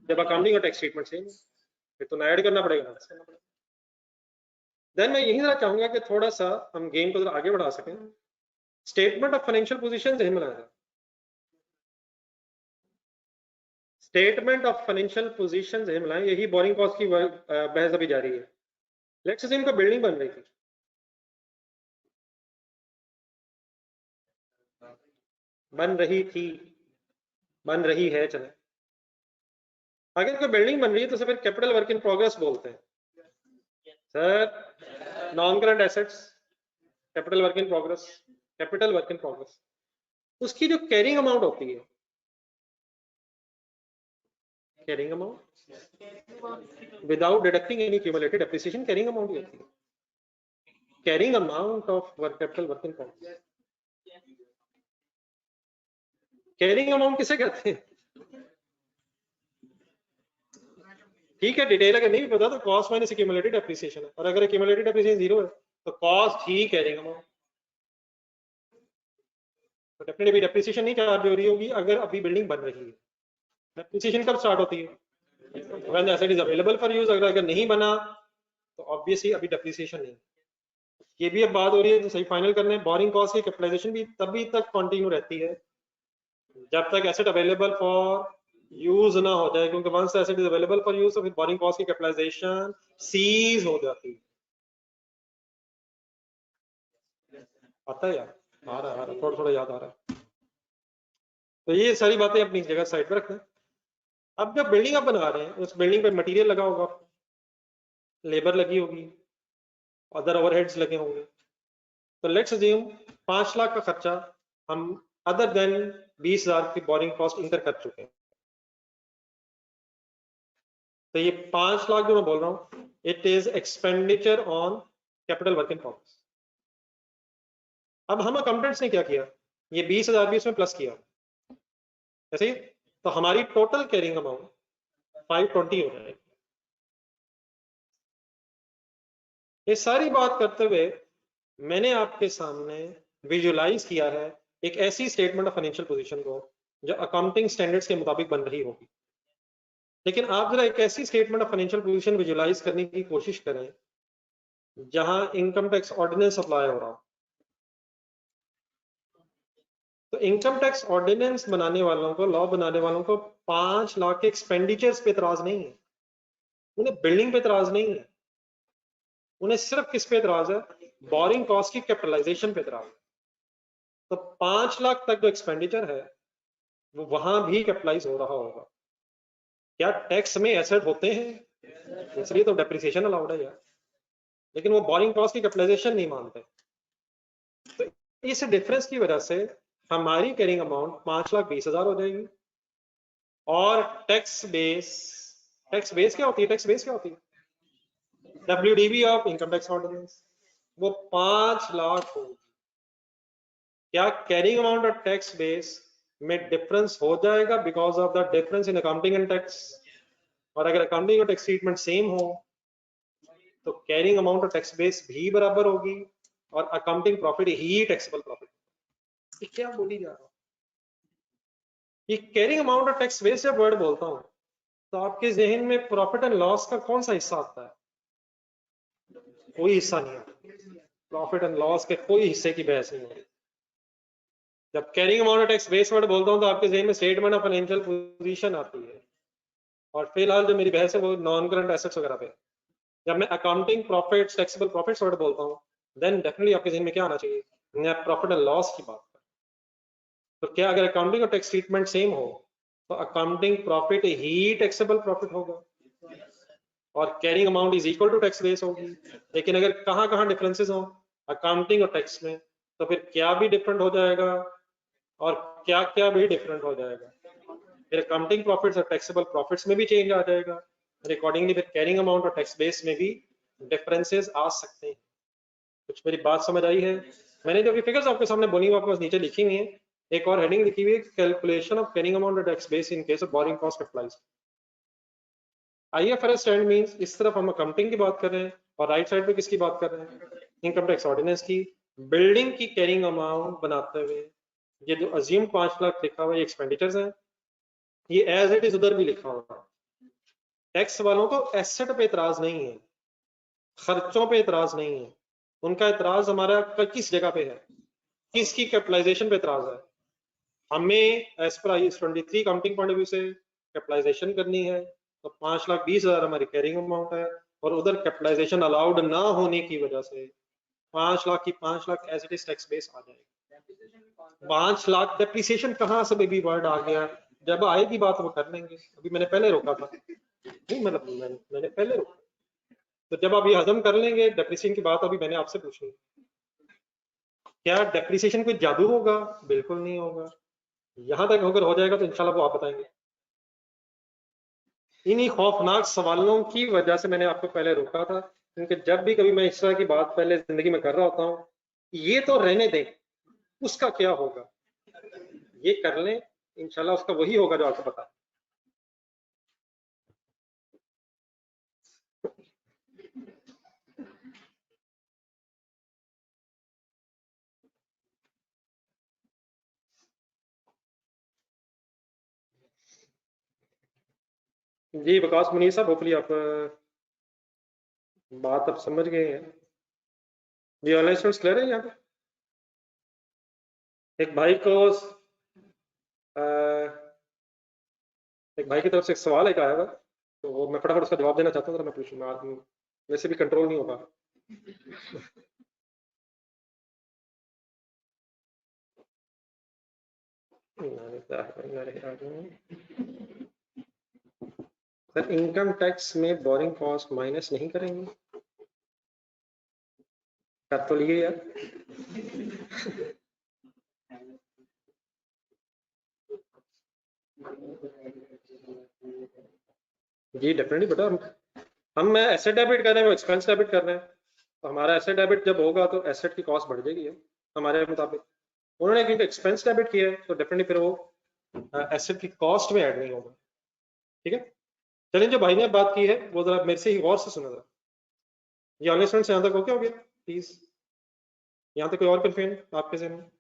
जब अकाउंटिंग और टैक्स ट्रीटमेंट सेम, फिर तो ना ऐड करना पड़ेगा। देन मैं यही जरा चाहूंगा कि थोड़ा सा हम गेम को जरा आगे बढ़ा सकें। स्टेटमेंट ऑफ फाइनेंशियल पोजीशन यही बनाया है, स्टेटमेंट ऑफ फाइनेंशियल पोजीशन यही बनाया, यही बोरिंग कॉस्ट की बहस अभी जारी है। लेट्स से इनका बिल्डिंग बन रही थी, बन रही थी, बन रही है, चले अगर कोई बिल्डिंग बन रही है तो उसे फिर कैपिटल वर्क इन प्रोग्रेस बोलते हैं sir. Non current assets, capital work in progress, capital work in progress, उसकी जो कैरिंग अमाउंट होती है, carrying amount without deducting any cumulated depreciation, carrying amount ही होती है, carrying amount of work capital work in progress. Carrying amount किसे कहते हैं? ठीक है, डिटेल अगर नहीं पता तो कॉस्ट माइनस एक्यूमुलेटेड डेप्रिसिएशन है, और अगर एक्यूमुलेटेड डेप्रिसिएशन 0 है तो कॉस्ट ही कैरिंग अमाउंट। तो डेफिनेटली डेप्रिसिएशन नहीं चार्ज हो रही होगी अगर अभी बिल्डिंग बन रही है। डेप्रिसिएशन कब स्टार्ट होती है? When the asset is available for use. अगर नहीं बना तो ऑब्वियसली अभी डेप्रिसिएशन नहीं। ये भी अब बात हो रही है तो सही फाइनल करने, बोरिंग कॉस्ट की कैपिटलाइजेशन भी तभी तक कंटिन्यू रहती है जब तक एसेट अवेलेबल फॉर यूज ना हो जाए, क्योंकि once asset is available for use तो फिर बोरिंग कॉस्ट की कैपिटलाइजेशन सीज हो जाती है। आता है यार? आ रहा है, थोड़ा थोड़ा याद आ रहा है। तो ये सारी बातें अपनी जगह साइड पर रखें। अब जब बिल्डिंग आप बना रहे हैं, उस बिल्डिंग पे मटेरियल लगा होगा, लेबर लगी होगी, अदर ओवरहेड्स लगे होंगे। तो लेट्स अज्यूम 5 लाख का खर्चा हम अदर देन 20,000 की बोरिंग कॉस्ट इंकर कर चुके हैं। तो ये 5 लाख जो मैं बोल रहा हूं, it is expenditure on capital work in progress. अब हम अकाउंटेंट्स ने क्या किया, ये 20,000 भी इसमें प्लस किया, ऐसे ही तो हमारी टोटल कैरिंग अमाउंट 520 हो जाएगी। ये सारी बात करते हुए मैंने आपके सामने विजुलाइज किया है एक ऐसी स्टेटमेंट ऑफ फाइनेंशियल पोजीशन को जो अकाउंटिंग स्टैंडर्ड्स के मुताबिक बन रही होगी। लेकिन आप जरा एक ऐसी statement of financial position visualize करने की कोशिश करें जहां इनकम टैक्स ऑर्डिनेंस अप्लाई हो रहा हो। तो इनकम टैक्स ऑर्डिनेंस बनाने वालों को, लॉ बनाने वालों को 5 लाख के एक्सपेंडिचर्स पे एतराज नहीं है, उन्हें बिल्डिंग पे एतराज नहीं है, उन्हें सिर्फ किस पे एतराज है, बोरिंग कॉस्ट की कैपिटलाइजेशन पे एतराज है। तो 5 लाख तक जो एक्सपेंडिचर है वो वहां भी कैपिटलाइज हो रहा होगा। क्या टैक्स में एसेट होते हैं, इसलिए तो डेप्रिसिएशन अलाउड है यार, लेकिन वो बोरिंग कॉस्ट की कैपिटलाइजेशन नहीं मानते। तो इस डिफरेंस की वजह से हमारी कैरिंग अमाउंट 5,20,000 हो जाएगी, और टैक्स बेस क्या होती है, टैक्स बेस क्या होती है, WDV of income tax ordinance, वो 5 लाख होगी। क्या कैरिंग अमाउंट और टैक्स बेस में डिफरेंस हो जाएगा because of the difference in accounting and tax? और अगर अकाउंटिंग और टैक्स ट्रीटमेंट सेम हो तो कैरिंग अमाउंट और टैक्स बेस भी बराबर होगी, और अकाउंटिंग प्रॉफिट ही टैक्सेबल प्रॉफिट। ये क्या बोली जा रहा है? ये कैरिंग अमाउंट और टैक्स बेस जब वर्ड बोलता हूं तो आपके जहन में प्रॉफिट एंड लॉस का कौन सा हिस्सा आता है? कोई हिस्सा नहीं आता। प्रॉफिट एंड लॉस के कोई हिस्से की बहस नहीं है। जब carrying amount of tax base word बोलता हूँ तो आपके जहन में स्टेटमेंट ऑफ फाइनेंशियल पोजीशन आती है, और फिलहाल जो मेरी बहस है वो नॉन करंट एसेट्स वगैरह पे। जब मैं accounting profits taxable profits word बोलता हूँ देन डेफिनेटली आपके जहन में क्या आना चाहिए? मैं प्रॉफिट एंड लॉस की बात कर। तो क्या अगर अकाउंटिंग और टैक्स ट्रीटमेंट सेम हो तो अकाउंटिंग प्रॉफिट ही टैक्सेबल प्रॉफिट होगा और carrying amount is equal to tax base होगी। लेकिन अगर कहाँ कहाँ डिफरेंसेस हो अकाउंटिंग और टैक्स में, तो फिर क्या भी डिफरेंट हो जाएगा और क्या क्या भी डिफरेंट हो जाएगा। फिर अकाउंटिंग प्रॉफिट्स और टैक्सेबल प्रॉफिट्स में भी चेंज आ जाएगा, अकॉर्डिंगली फिर कैरिंग अमाउंट और टैक्स बेस में भी डिफरेंसेस आ सकते हैं। कुछ मेरी बात समझ आई है? मैंने जो फिगर्स आपके सामने बोली वो आपके पास नीचे लिखी हुई है, एक और हेडिंग लिखी हुई है कैलकुलेशन ऑफ कैरिंग अमाउंट और tax base in case of borrowing cost applies. IFRS stand means इस तरफ हम अकाउंटिंग की बात कर रहे हैं और राइट साइड पे किसकी बात कर रहे हैं? इनकम टैक्स ऑर्डिनेंस की। बिल्डिंग की कैरिंग अमाउंट बनाते हुए ये जो अज्यूम 5 लाख लिखा हुआ है ये एक्सपेंडिचर्स है, ये एज इट इज उधर भी लिखा हुआ है। टैक्स वालों को एसेट पे एतराज नहीं है, खर्चों पे एतराज नहीं है, उनका एतराज हमारा किस जगह पे है, किसकी कैपिटलाइजेशन पे एतराज है। हमें एज पर IAS 23 accounting point of view से कैपिटलाइजेशन करनी है, तो 5,20,000 हमारी कैरिंग अमाउंट है और उधर कैपिटलाइजेशन अलाउड ना होने की वजह से 5 लाख की 5 lakh as it is tax base आ जाएगी। 5 लाख डेप्रिसिएशन कहाँ से बेबी वर्ड आ गया? जब आएगी बात वो कर लेंगे, अभी मैंने पहले रोका था नहीं, मतलब मैंने पहले रोका। तो जब आप ये हजम कर लेंगे डेप्रिसिएशन की बात, अभी मैंने आपसे पूछी क्या डेप्रिसिएशन कोई जादू होगा? बिल्कुल नहीं होगा। यहां तक अगर हो जाएगा तो इंशाल्लाह वो आप बताएंगे। इन्हीं खौफनाक सवालों की वजह से मैंने आपको पहले रोका था, क्योंकि जब भी कभी मैं इस तरह की बात पहले जिंदगी में कर रहा होता हूँ, ये तो रहने दें, उसका क्या होगा ये कर लें, इंशाल्लाह उसका वही होगा जो आपको पता। जी विकास मुनीर साहब, होपफुली आप बात अब समझ गए हैं। जी ऑनलाइन स्टूडेंट्स क्लियर है यहाँ पे? एक भाई को एक भाई की तरफ से एक सवाल एक आया था, तो वो मैं फटाफट उसका जवाब देना चाहता हूँ, तो मैं पूछूंगा, वैसे भी कंट्रोल नहीं होगा। सर इनकम टैक्स में बोरिंग कॉस्ट माइनस नहीं करेंगे? कर तो लिए यार। जी डेफिनेटली बेटा, हम एसेट डेबिट कर रहे हैं, वो एक्सपेंस डेबिट कर रहे हैं, तो हमारा एसेट डेबिट जब होगा तो एसेट की कॉस्ट बढ़ जाएगी है हमारे मुताबिक। उन्होंने क्योंकि एक्सपेंस डेबिट किया है तो डेफिनेटली फिर वो एसेट की कॉस्ट में ऐड नहीं होगा। ठीक है, चलिए जो भाई ने बात की है वो जरा मेरे से ही गौर से सुना था। ये ऑनलाइन स्टूडेंट्स यहाँ तक ओके हो गया? प्लीज यहाँ तक कोई और कंफ्यूजन आपके जहन में?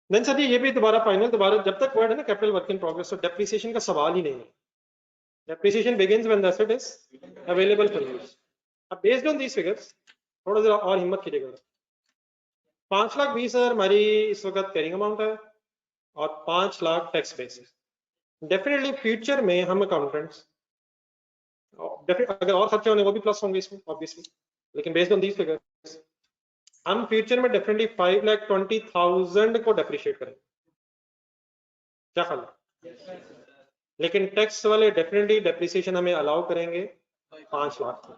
देन सर ये भी दोबारा फाइनल, दोबारा जब तक वर्ड है ना कैपिटल वर्क इन प्रोग्रेस, तो डेप्रिसिएशन का सवाल ही नहीं है। Depreciation begins when the asset is available for use. अब बेस्ड ऑन दीस फिगर्स थोड़ा जरा और हिम्मत कीजिएगा। 5,20,000 हमारी इस वक्त कैरिंग अमाउंट है और 5 लाख टैक्स बेस है। डेफिनेटली फ्यूचर में हम अकाउंटेंट्स अगर और खर्चे होने वो भी प्लस होंगे इसमें ऑब्वियसली, लेकिन बेस्ड ऑन दीस फिगर्स हम फ्यूचर में डेफिनेटली 5,20,000 को डेप्रिशिएट करेंगे। क्या ख्याल है? लेकिन टैक्स वाले डेफिनेटली डेप्रिसिएशन हमें अलाउ करेंगे 5 लाख को,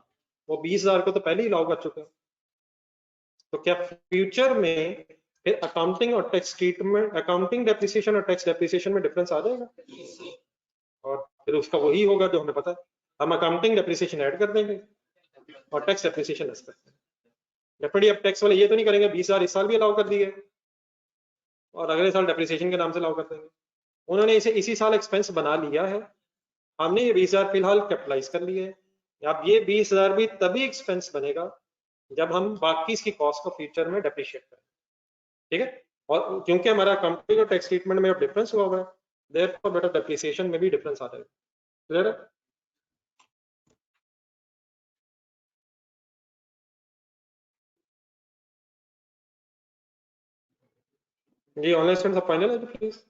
वो 20,000 को तो पहले ही अलाउ कर चुके हैं। तो क्या फ्यूचर में फिर अकाउंटिंग और टैक्स ट्रीटमेंट, अकाउंटिंग डेप्रिसिएशन और टैक्स डेप्रिसिएशन में डिफरेंस आ जाएगा? और फिर उसका वही होगा जो हमें पता है, हम अकाउंटिंग डेप्रिसिएशन ऐड कर देंगे और टैक्स डेप्रिसिएशन लेस कर देंगे। डेफिनेटली अब टैक्स वाले ये तो नहीं करेंगे 20,000 इस साल भी अलाउ कर दिए और अगले साल डेप्रिसिएशन के नाम से अलाउ कर देंगे। उन्होंने इसे इसी साल एक्सपेंस बना लिया है, हमने ये 20,000 फिलहाल कैपिटलाइज कर लिए। अब ये 20,000 भी तभी एक्सपेंस बनेगा जब हम बाकी इसकी कॉस्ट को फ्यूचर में डेप्रिशिएट करें। ठीक है, और क्योंकि हमारा कंपनी और टैक्स ट्रीटमेंट में डिफरेंस हुआ हुआ है, देयरफॉर बेटा डेप्रिसिएशन में भी डिफरेंस आ जाएगा। क्लियर है? जी ऑनलाइन स्टूडेंट सब फाइनल है तो प्लीज।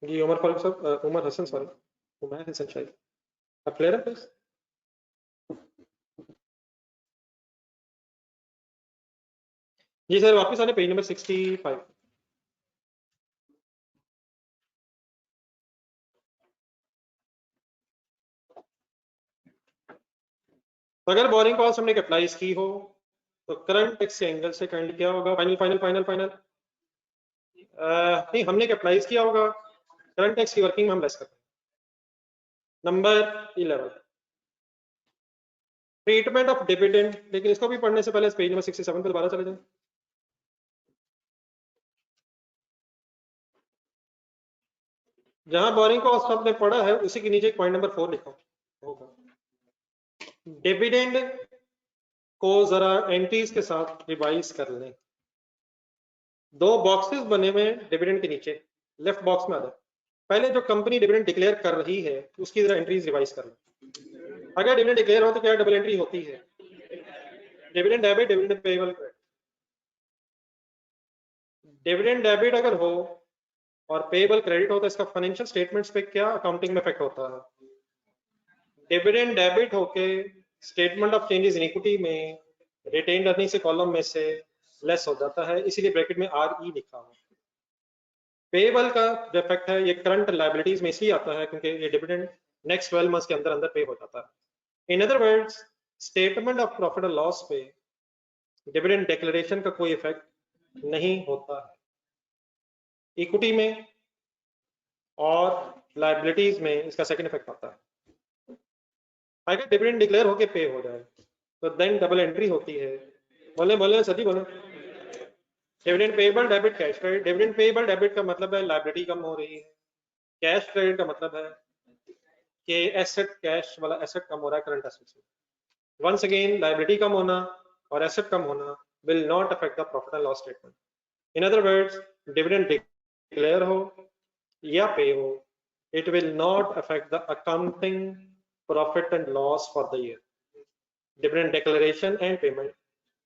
जी उमर फारूक साहब, उमर हसन सॉरी, उमर हसन शायद, आप क्लियर है प्लीज? जी सर वापस आने पेज नंबर 65। तो अगर बोरिंग कॉस्ट हमने कैपिटलाइज की हो तो करंट टैक्स के एंगल से काइंड क्या होगा? फाइनल फाइनल फाइनल फाइनल नहीं, हमने कैपिटलाइज किया होगा, करंट टैक्स की वर्किंग में हम लेस करते हैं। नंबर 11 ट्रीटमेंट ऑफ डिविडेंड, लेकिन इसको भी पढ़ने से पहले पेज नंबर 67 पे दोबारा चले जाएं। जहां बोरिंग कॉस्ट आपने पढ़ा है उसी के नीचे एक पॉइंट नंबर 4 लिखा होगा। डिविडेंड को जरा एंट्रीज के साथ रिवाइज कर लें। दो बॉक्सेस बने हुए डिविडेंड के नीचे, लेफ्ट बॉक्स में आ जाए। पहले जो कंपनी डिविडेंड डिक्लेयर कर रही है उसकी जरा एंट्रीज रिवाइज कर लें। अगर डिविडेंड डिक्लेयर हो तो क्या डबल एंट्री होती है? Dividend debit, dividend payable credit. Dividend debit अगर हो और पेएबल क्रेडिट हो तो इसका फाइनेंशियल स्टेटमेंट्स पे क्या अकाउंटिंग में इफेक्ट होता है? डिविडेंड डेबिट होके statement of changes in equity में रिटेन्ड अर्निंग से कॉलम में से लेस हो जाता है, इसीलिए ब्रैकेट में RE लिखा हुआ। पेएबल का जो इफेक्ट है ये करंट लायबिलिटीज में इसलिए आता है क्योंकि ये डिविडेंड नेक्स्ट 12 मंथ्स के अंदर अंदर पे हो जाता है। In other words statement of profit और लॉस पे डिविडेंड डिक्लेरेशन का कोई इफेक्ट नहीं होता है। इक्विटी में और लायबिलिटीज में इसका सेकंड इफेक्ट आता है। अगर डिविडेंड डिक्लेयर होके पे हो जाए तो देन डबल एंट्री होती है। बोले बोले सदी बोले। Dividend payable debit cash credit. Dividend payable debit का मतलब है लायबिलिटी कम हो रही है, कैश क्रेडिट का मतलब है कि एसेट कैश वाला एसेट कम हो रहा है करंट एसेट्स में। वंस अगेन लायबिलिटी कम होना और एसेट कम होना will not affect the profit and loss statement. In other words dividend declare हो या पे हो, it will not affect the accounting profit and loss for the year. Dividend declaration and payment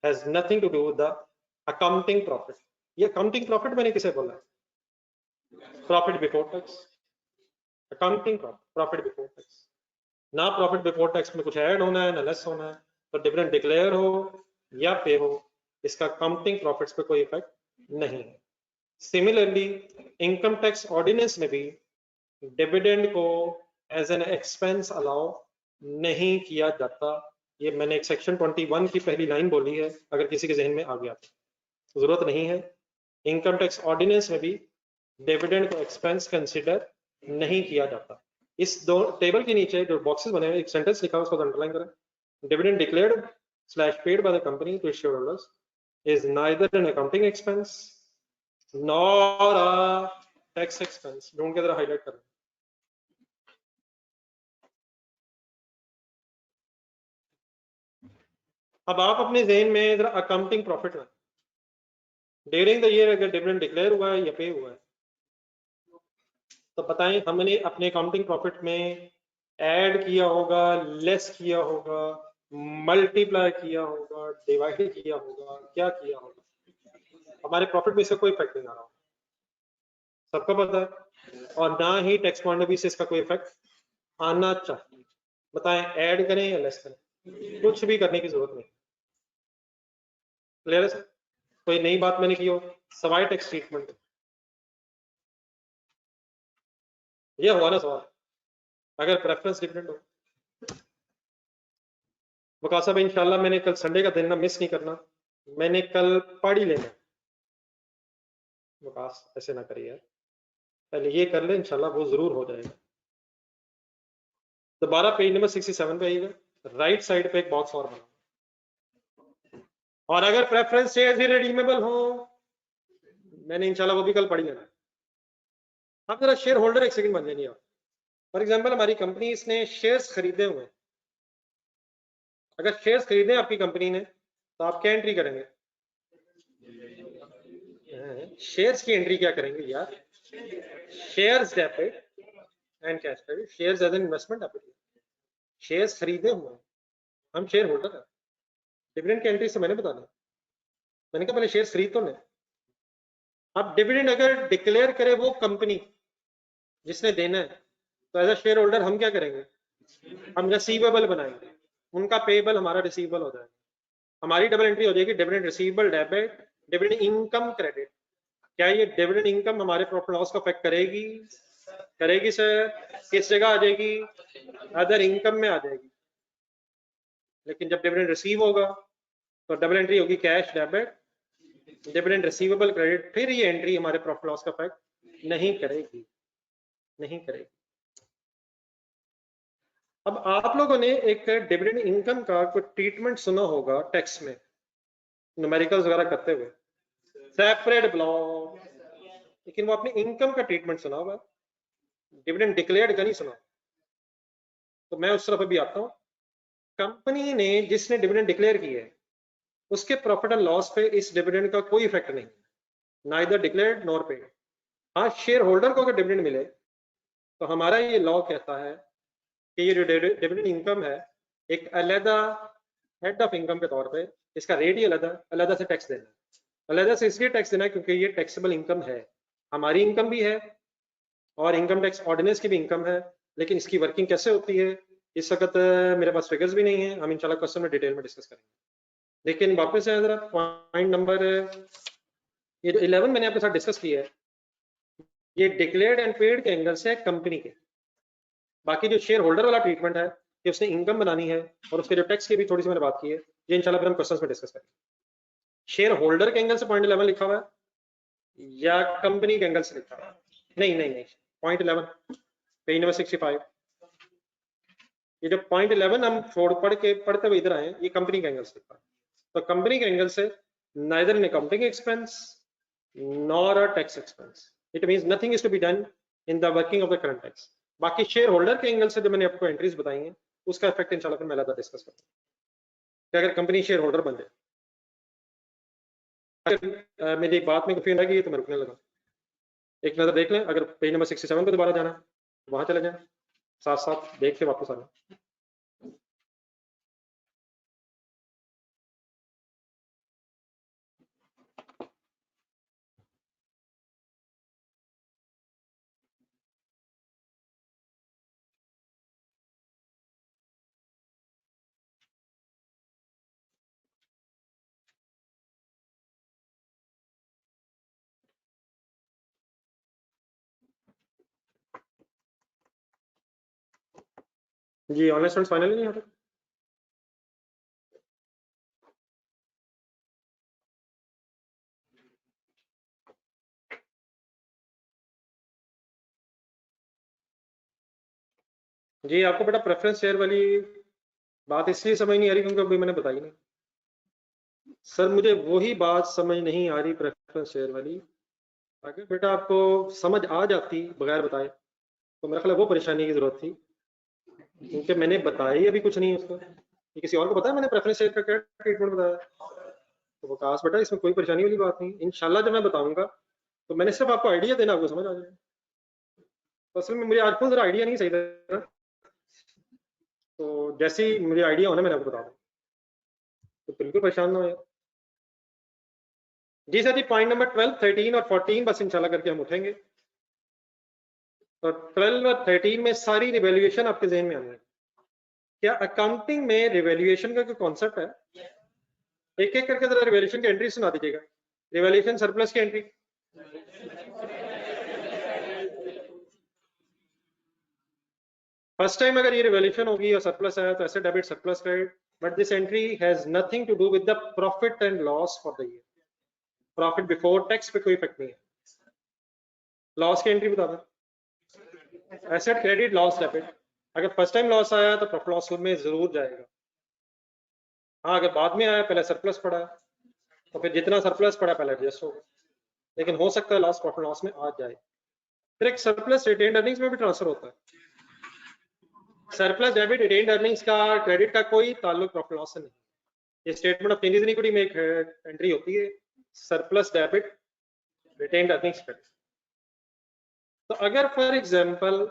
has nothing to do with the accounting profit. ये accounting profit मैंने किसे बोला? Profit before tax. Accounting profit before tax. ना profit before tax में कुछ add होना है ना लेस होना है, तो डिविडेंड डिक्लेयर हो या पे हो इसका अकाउंटिंग प्रॉफिट्स पे कोई इफेक्ट नहीं है। सिमिलरली इनकम टैक्स ऑर्डिनेंस में भी डिविडेंड को एज एन एक्सपेंस अलाउ नहीं किया जाता। ये मैंने एक सेक्शन 21 की पहली लाइन बोली है, अगर किसी के जहन में आ गया तो जरूरत नहीं है। इनकम टैक्स ऑर्डिनेंस में भी डिविडेंड को एक्सपेंस कंसिडर नहीं किया जाता। इस दो टेबल के नीचे जो बॉक्सेस बने हैं एक सेंटेंस लिखा है उसको अंडरलाइन करें। Dividend declared slash paid by the company to share holders is neither an accounting expense nor a tax expense. ढूंढ के जरा हाईलाइट करें। अब आप अपने जहन में जरा अकाउंटिंग प्रॉफिट में ड्यूरिंग द ईयर अगर डिविडेंड डिक्लेयर हुआ है या पे हुआ है तो बताएं हमने अपने अकाउंटिंग प्रॉफिट में ऐड किया होगा, लेस किया होगा, मल्टीप्लाई किया होगा, डिवाइड किया होगा, क्या किया होगा? हमारे प्रॉफिट में इसका कोई इफेक्ट नहीं आ रहा, सबको पता है, और ना ही टैक्स पॉइंट ऑफ व्यू से इसका कोई इफेक्ट आना चाहिए। बताएं ऐड करें या लेस करें, कुछ भी करने की जरूरत नहीं। क्लियर है सर? कोई नई बात मैंने की हो सवाई टैक्स ट्रीटमेंट, ये हुआ ना सवाल? अगर प्रेफरेंस डिफरेंट हो वकास साहब इंशाल्लाह मैंने कल संडे का दिन ना मिस नहीं करना, मैंने कल पढ़ ही लेना। वकास ऐसे ना करिए यार, पहले ये कर ले इंशाल्लाह वो जरूर हो जाएगा। दोबारा पेज नंबर 67 पे आइएगा, राइट साइड पे एक बॉक्स और बना, और अगर प्रेफरेंस शेयर्स ही रिडीमेबल हो मैंने इंशाल्लाह वो भी कल पढ़ ही लेना। आप जरा शेयर होल्डर एक सेकंड बन जाइए आप। फॉर एग्जांपल हमारी कंपनी इसने शेयर्स खरीदे हुए अगर शेयर्स खरीदे आपकी कंपनी ने तो आप क्या एंट्री करेंगे? शेयर्स की एंट्री क्या करेंगे यार? Shares debit and cash credit. Shares as an investment application, shares खरीदे हुए, हम शेयर होल्डर है। डिविडेंड की एंट्री से मैंने बता दिया, मैंने कहा पहले शेयर्स खरीद तो ले। अब डिविडेंड अगर डिक्लेयर करे वो कंपनी जिसने देना है, तो एज अ शेयर होल्डर हम क्या करेंगे? हम रिसीवेबल बनाएंगे, उनका पेबल हमारा रिसीवेबल हो जाएगा। हमारी डबल एंट्री हो जाएगी, dividend receivable debit, dividend income credit. क्या ये डिविडेंड इनकम हमारे प्रॉफिट लॉस को अफेक्ट करेगी? करेगी सर। किस जगह आ जाएगी? अदर इनकम में आ जाएगी। लेकिन जब डिविडेंड रिसीव होगा तो डबल एंट्री होगी cash debit, dividend receivable credit, फिर ये एंट्री हमारे प्रॉफिट लॉस का अफेक्ट नहीं करेगी, नहीं करेगी। अब आप लोगों ने एक डिविडेंड इनकम का कोई ट्रीटमेंट सुना होगा टैक्स में, न्यूमेरिकल्स वगैरह करते हुए, सेपरेट ब्लॉक, लेकिन वो अपनी इनकम का ट्रीटमेंट सुना होगा, डिविडेंड डिक्लेयर्ड का नहीं सुना। तो मैं उस तरफ अभी आता हूँ। कंपनी ने जिसने डिविडेंड डिक्लेयर किया है उसके प्रॉफिट एंड लॉस पे इस डिविडेंड का कोई इफेक्ट नहीं, नाइदर डिक्लेयर्ड नॉर पेड। हाँ, शेयर होल्डर को अगर डिविडेंड मिले तो हमारा ये लॉ कहता है कि ये जो डिविडेंड इनकम है एक अलहदा हेड ऑफ इनकम के तौर पे इसका रेट ही अलहदा से टैक्स देना है। अलहदा से इसलिए टैक्स देना है क्योंकि ये टैक्सेबल इनकम है, हमारी इनकम भी है और इनकम टैक्स ऑर्डिनेंस की भी इनकम है। लेकिन इसकी वर्किंग कैसे होती है इस वक्त मेरे पास फिगर्स भी नहीं है, हम इंशाल्लाह क्वेश्चन में डिटेल में डिस्कस करेंगे। लेकिन वापस से जरा पॉइंट नंबर ये जो 11 मैंने आपके साथ डिस्कस किया है, ये डिक्लेयर्ड एंड पेड के एंगल से कंपनी के। बाकी जो शेयर होल्डर वाला ट्रीटमेंट है कि उसने इनकम बनानी है और उसके जो टैक्स की भी थोड़ी सी मैंने बात की है, ये इंशाल्लाह फिर हम क्वेश्चंस में डिस्कस करेंगे। शेयर होल्डर के एंगल से पॉइंट 11 लिखा हुआ है या कंपनी के एंगल से लिखा हुआ है? नहीं नहीं नहीं, पॉइंट 11 पेज नंबर 65, ये जो पॉइंट 11 हम पढ़ते हुए इधर आए, ये कंपनी के एंगल से लिखा है। तो कंपनी के एंगल से neither an accounting expense nor a tax expense, it means nothing is to be done in the working of the current tax। बाकी शेयर होल्डर के एंगल से जो मैंने आपको एंट्रीज बताई हैं उसका इफेक्ट इंशाल्लाह फिर मैं अलग डिस्कस करूंगा कि अगर कंपनी शेयर होल्डर बन जाए। अगर मेरी बात में कन्फ्यूजन लगी तो मैं रुकने लगा, एक नजर देख लें, अगर पेज नंबर 67 पे दोबारा जाना वहां चले जाएं, साथ साथ देख के वापस आना। जी ऑनलाइन स्टूडेंट्स फाइनली नहीं होते? जी आपको बेटा प्रेफरेंस शेयर वाली बात इसलिए समझ नहीं आ रही क्योंकि अभी मैंने बताई नहीं। सर मुझे वही बात समझ नहीं आ रही प्रेफरेंस शेयर वाली, अगर बेटा आपको समझ आ जाती बगैर बताए तो मेरा ख्याल वो परेशानी की जरूरत थी, क्योंकि मैंने बताया ही अभी कुछ नहीं उसको। ये किसी और को पता है मैंने प्रेफरेंस शेयर का क्या ट्रीटमेंट बताया? तो विकास बेटा इसमें कोई परेशानी वाली बात नहीं, इंशाल्लाह जब मैं बताऊंगा तो मैंने सिर्फ आपको आइडिया देना, आपको समझ आ जाएगा। तो असल में मुझे आज खुद जरा आइडिया नहीं सही था, तो जैसे ही मुझे आइडिया होना मैंने आपको बता दूँ, तो बिल्कुल परेशान ना हो यार। जी सर जी, पॉइंट नंबर 12, 13 और 14 बस इंशाल्लाह करके हम उठेंगे। तो 12 और 13 में सारी रिवैल्यूएशन आपके जहन में आनी है। क्या अकाउंटिंग में रिवैल्यूएशन का कोई कॉन्सेप्ट है? एक एक करके जरा रिवैल्यूएशन की एंट्री सुना दीजिएगा। रिवैल्यूएशन सरप्लस की एंट्री, फर्स्ट टाइम अगर ये रिवैल्यूएशन होगी और सरप्लस है तो ऐसे debit surplus credit, but this entry has nothing to do with the profit and loss for the year. Profit before tax पे कोई इफेक्ट नहीं है। लॉस की एंट्री बता दें, एसेट क्रेडिट लॉस डेबिट। अगर फर्स्ट टाइम लॉस आया तो प्रॉफिट लॉस में जरूर जाएगा। हाँ अगर बाद में आया, पहले सरप्लस पड़ा तो फिर जितना सरप्लस पड़ा पहले एडजस्ट होगा, लेकिन हो सकता है लास्ट प्रॉफिट लॉस में आ जाए। फिर एक सरप्लस रिटेन्ड अर्निंग्स में भी ट्रांसफर होता है। सरप्लस डेबिट रिटेन्ड अर्निंग्स का क्रेडिट का कोई ताल्लुक प्रॉफिट लॉस से नहीं। ये statement of changes in equity में एक एंट्री होती है, surplus debit retained earnings credit. तो अगर फॉर एग्जांपल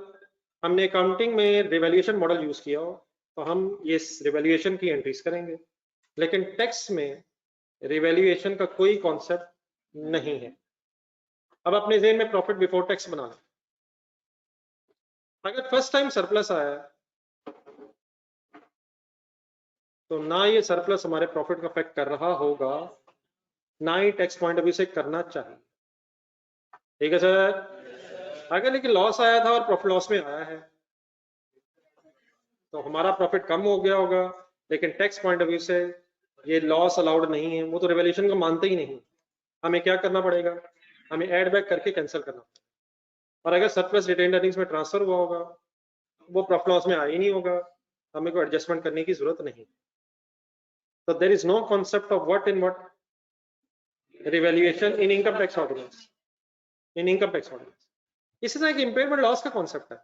हमने अकाउंटिंग में रिवैल्यूएशन मॉडल यूज किया हो तो हम ये रिवैल्यूएशन की एंट्रीज करेंगे, लेकिन टैक्स में रिवैल्यूएशन का कोई कॉन्सेप्ट नहीं है। अब अपने ज़हन में प्रॉफिट बिफोर टैक्स बना लें। अगर फर्स्ट टाइम सरप्लस आया तो ना ये सरप्लस हमारे प्रॉफिट का अफेक्ट कर रहा होगा, ना ही टैक्स पॉइंट ऑफ व्यू से करना चाहिए। ठीक है सर। अगर लेकिन लॉस आया था और प्रॉफिट लॉस में आया है तो हमारा प्रॉफिट कम हो गया होगा, लेकिन टैक्स पॉइंट ऑफ व्यू से ये लॉस अलाउड नहीं है, वो तो रिवैल्यूएशन को मानते ही नहीं। हमें क्या करना पड़ेगा, हमें ऐड बैक करके कैंसिल करना पड़ेगा। और अगर सरप्लस रिटेन्ड अर्निंग्स में ट्रांसफर हुआ होगा वो प्रॉफिट लॉस में आ ही नहीं होगा, हमें कोई एडजस्टमेंट करने की जरूरत नहीं। तो there is no concept of what in what revaluation in income tax ordinance, in income tax ordinance. इसी तरह एक इम्पेयरमेंट लॉस का कॉन्सेप्ट है।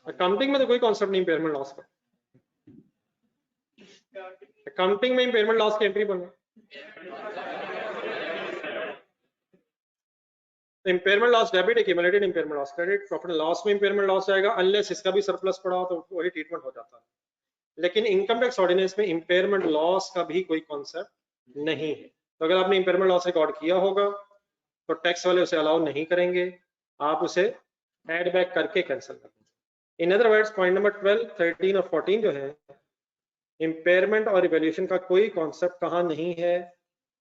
अकाउंटिंग में तो कोई कॉन्सेप्ट नहीं इम्पेयरमेंट लॉस का। अकाउंटिंग में इम्पेयरमेंट लॉस की एंट्री बने, impairment loss debit, accumulated impairment loss credit. Profit loss में इम्पेयरमेंट लॉस आएगा अनलेस इसका भी सरप्लस पड़ा हो तो वही ट्रीटमेंट हो जाता है। लेकिन इनकम टैक्स ऑर्डिनेंस में इम्पेयरमेंट लॉस का भी कोई कॉन्सेप्ट नहीं है। तो अगर आपने इम्पेयरमेंट लॉस रिकॉर्ड किया होगा तो टैक्स वाले उसे अलाउ नहीं करेंगे, आप उसे एड बैक करके कैंसिल करेंगे। इन अदर वर्ड्स पॉइंट नंबर 12, 13 और 14 जो है, इम्पेयरमेंट और रिवैल्यूएशन का कोई कॉन्सेप्ट कहाँ नहीं है,